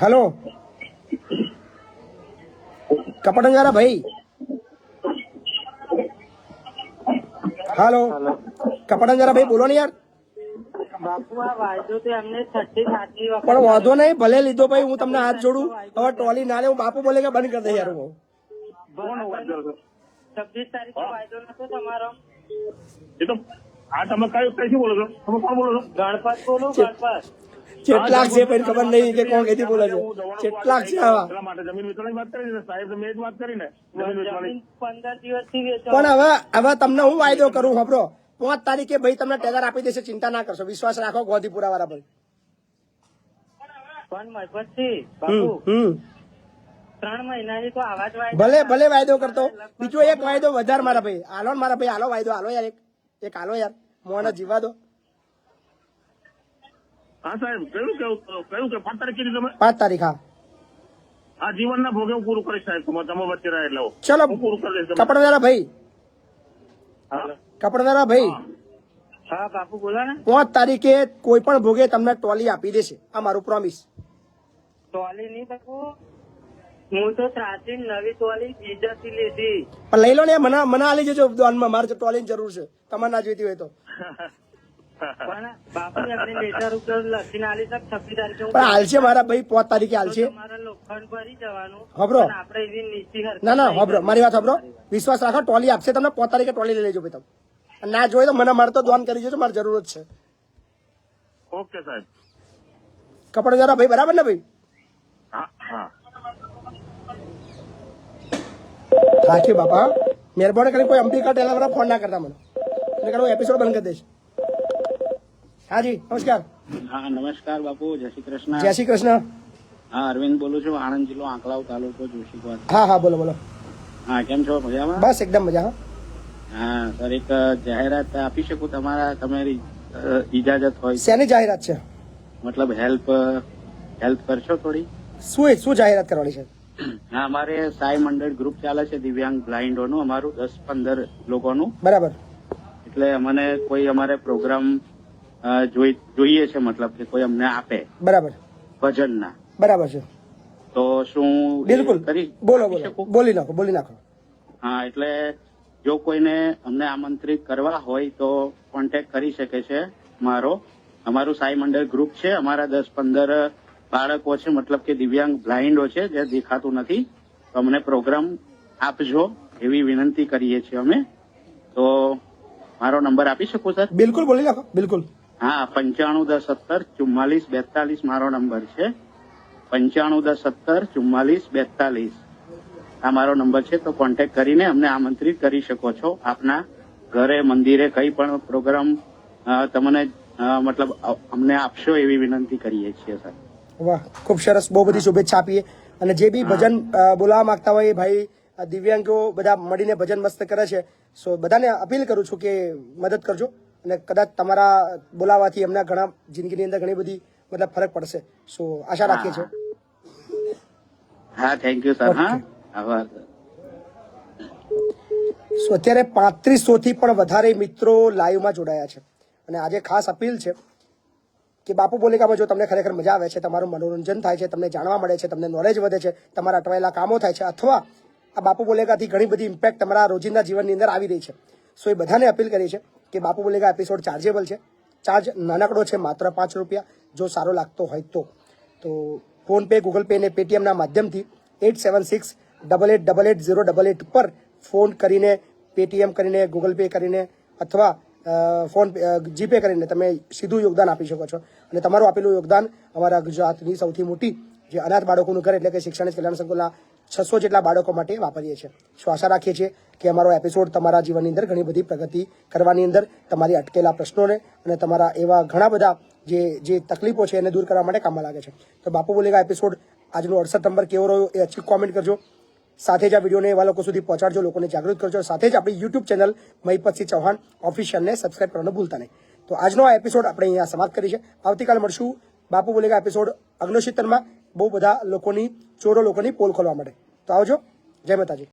હેલો કપડવાળા ભાઈ, હાલો કપડવાળા ભાઈ બોલો ને યાર. બાપુ આ વાયદો તો એમને 6ઠી વખત પણ વાંધો નહીં, ભલે લીધો ભાઈ, હું તમને હાથ જોડું. હવે ટોલી ના લે, હું બાપુ બોલે કે બંધ કરી દે યાર. હું 26 તારીખે વાયદો નતો તમારો? એ તો હા તમે કઈથી બોલો છો? તમે કોણ બોલો છો? ગણપત બોલું, ગણપત. કેટલાક છે પણ ખબર નહીં કે કોણ કઈથી બોલે છે. કેટલાક છે આવા. એટલા માટે જમીન વેચવાની વાત કરી ને સાહેબ, મેં જ વાત કરી ને જમીન વેચવાની. 15 દિવસથી વેચો. પણ હવે તમને હું વાયદો કરું ખબરો, 5 તારીખે ભાઈ તમને ટેલર આપી દેશે, ચિંતા ના કરશો, વિશ્વાસ રાખો ગોધીપુરા વાળા પર. પણ મફતથી બાપુ 3 મહિનાની તો આવા જ વાયદો. ભલે વાયદો કરતો. બીજો એક વાયદો વધારે મારા ભાઈ, હાલો ને મારા ભાઈ, હાલો વાયદો, હાલો યાર, એક હાલો યાર, મોને જીવા દો. હા સાહેબ, કયું કે 5 તારીખ કીધી તમે? 5 તારીખ, હા. આ જીવનના ભોગે હું પૂરું કરીશ સાહેબ, તમે વચ્ચે રહ્યા એટલે ચલો હું પૂરું કરી દઈશ. કપડવાળા ભાઈ, હા કપડવાળા ભાઈ, હા બાપુ બોલો ને. 5 તારીખે કોઈ પણ ભોગે તમને ટોલી આપી દેશે, આ મારું પ્રોમિસ. ટોલી નહીં બાપુ, હું તો ત્રાસી નવી ટોલી બીજાથી લીધી. પણ લઈ લો ને, મને આલી જજો દોનમાં, મારે ટોલીની જરૂર છે, તમારે ના જોઈતી હોય તો. પણ બાપુ એમને લેટર ઉપર લખીને આલી તક 26 તારીખે પણ હાલશે મારા ભાઈ, 5 તારીખે હાલશે. તમારા લોખંડ ભરી જવાનું. હબરો. પણ આપણે એવી નીતિ ના હબરો, મારી વાત હબરો, વિશ્વાસ રાખો, ટોલી આપશે તમને 5 તારીખે, ટોલી લઈ લેજો ભાઈ તમે. ના જોઈએ તો મને મારે તો દોન કરી જજો, મારી જરૂર જ છે. ઓકે સાહેબ. કપડવાળા ભાઈ બરાબર ને ભાઈ? હા હા હા બાપા, મહેરબાની કરીને કોઈ અંબિકા ટેલર વાળા ફોન ના કરતા મને, એટલે હું એપિસોડ બંધ કરી દઈશ. હાજી નમસ્કાર. હા નમસ્કાર બાપુ, જય શ્રી કૃષ્ણ. જય શ્રી કૃષ્ણ. હા અરવિંદ બોલું છું, આણંદ જિલ્લો, આંકલાવ તાલુકો, જોશીપાટ. હા બોલો. હા કેમ છો, મજામાં? બસ એકદમ મજા. હા સર, એક જાહેરાત આપી શકું તમારી ઇજાજત હોય? શેની જાહેરાત છે? મતલબ હેલ્પ કરશો થોડી? શું જાહેરાત કરવાની છે? હા, અમારે સાઈ મંડળ ગ્રુપ ચાલે છે દિવ્યાંગ બ્લાઇન્ડોનું, અમારું 10-15 લોકોનું. બરાબર. એટલે અમને કોઈ અમારે પ્રોગ્રામ જોઈએ છે, મતલબ કે કોઈ અમને આપે. બરાબર. ભજનના. બરાબર છે. તો શું બિલકુલ કરી બોલી નાખો. હા, એટલે જો કોઈને અમને આમંત્રિત કરવા હોય તો કોન્ટેક્ટ કરી શકે છે. અમારું સાઈ મંડળ ગ્રુપ છે. અમારા 10-15 બાળકો છે, મતલબ કે દિવ્યાંગ બ્લાઇન્ડો છે, જે દેખાતું નથી. તો અમને પ્રોગ્રામ આપજો એવી વિનંતી કરીએ છીએ અમે. તો મારો નંબર આપી શકું સર? બિલકુલ, બોલી નાખો. બિલકુલ. હા, 9510174442 મારો નંબર છે. 9510174442 આ મારો નંબર છે. તો કોન્ટેક્ટ કરીને અમને આમંત્રિત કરી શકો છો. આપના ઘરે, મંદિરે કઈ પણ પ્રોગ્રામ તમને મતલબ અમને આપશો એવી વિનંતી કરીએ છીએ સર. વાહ, ખૂબ સરસ. બહુ બધી શુભેચ્છા આપીએ. અને જે બી ભજન બોલાવવા માંગતા હોય એ ભાઈ દિવ્યાંગો બધા મળીને ભજન મસ્ત કરે છે. સો બધાને અપીલ કરું છું કે મદદ કરજો અને કદાચ તમારા બોલાવવાથી એમના ઘણા જિંદગીની અંદર ઘણી બધી મતલબ ફરક પડશે. સો આશા રાખીએ છીએ. હા, થેન્ક યુ સર. હા, આભાર. સો અત્યારે 3500 થી પણ વધારે મિત્રો લાઈવમાં જોડાયા છે. અને આજે ખાસ અપીલ છે કે બાપુ બોલેકામાં જો તમને ખરેખર મજા આવે છે, તમારું મનોરંજન થાય છે, તમને જાણવા મળે છે, તમને નોલેજ વધે છે, તમારા અટવાયેલા કામો થાય છે, અથવા આ બાપુ બોલેકાથી ઘણી બધી ઇમ્પેક્ટ તમારા રોજિંદા જીવનની અંદર આવી રહી છે. સો એ બધાને અપીલ કરી છે કે બાપુ બોલેકા એપિસોડ ચાર્જેબલ છે. ચાર્જ નાનકડો છે, માત્ર ₹5. જો સારો લાગતો હોય તો ફોનપે, ગૂગલ પે અને પેટીએમના માધ્યમથી 8768880888 પર ફોન કરીને, પેટીએમ કરીને, ગૂગલ પે કરીને અથવા જીપે કરીને તમે સીધું યોગદાન આપી શકો છો. અને તમારું આપેલું યોગદાન અમારા ગુજરાતની સૌથી મોટી જે અનાથ બાળકોનું ઘર એટલે કે શિક્ષણ કલ્યાણ સંકુલના 600 જેટલા બાળકો માટે વાપરીએ છીએ. શું આશા રાખીએ છીએ કે અમારો એપિસોડ તમારા જીવનની અંદર ઘણી બધી પ્રગતિ કરવાની અંદર તમારી અટકેલા પ્રશ્નોને અને તમારા એવા ઘણા બધા જે તકલીફો છે એને દૂર કરવા માટે કામમાં લાગે છે. તો બાપુ બોલેગા એપિસોડ આજનો 68 નંબર કેવો રહ્યો એ અચૂક કોમેન્ટ કરજો. સાથે જ આ વિડીયોને એવા લોકો સુધી પહોંચાડજો, લોકોને જાગૃત કરજો. સાથે જ આપણી યુટ્યુબ ચેનલ મહિપતસિંહ ચૌહાણ ઓફિશિયલને સબસ્ક્રાઇબ કરવાનું ભૂલતા નહીં. તો આજનો આ એપિસોડ આપણે અહીંયા સમાપ્ત કરી છે. આવતીકાલે મળશું બાપુ બોલેગા એપિસોડ 69માં બહુ બધા લોકોની પોલ ખોલવા માટે. તો આવજો. જય માતાજી.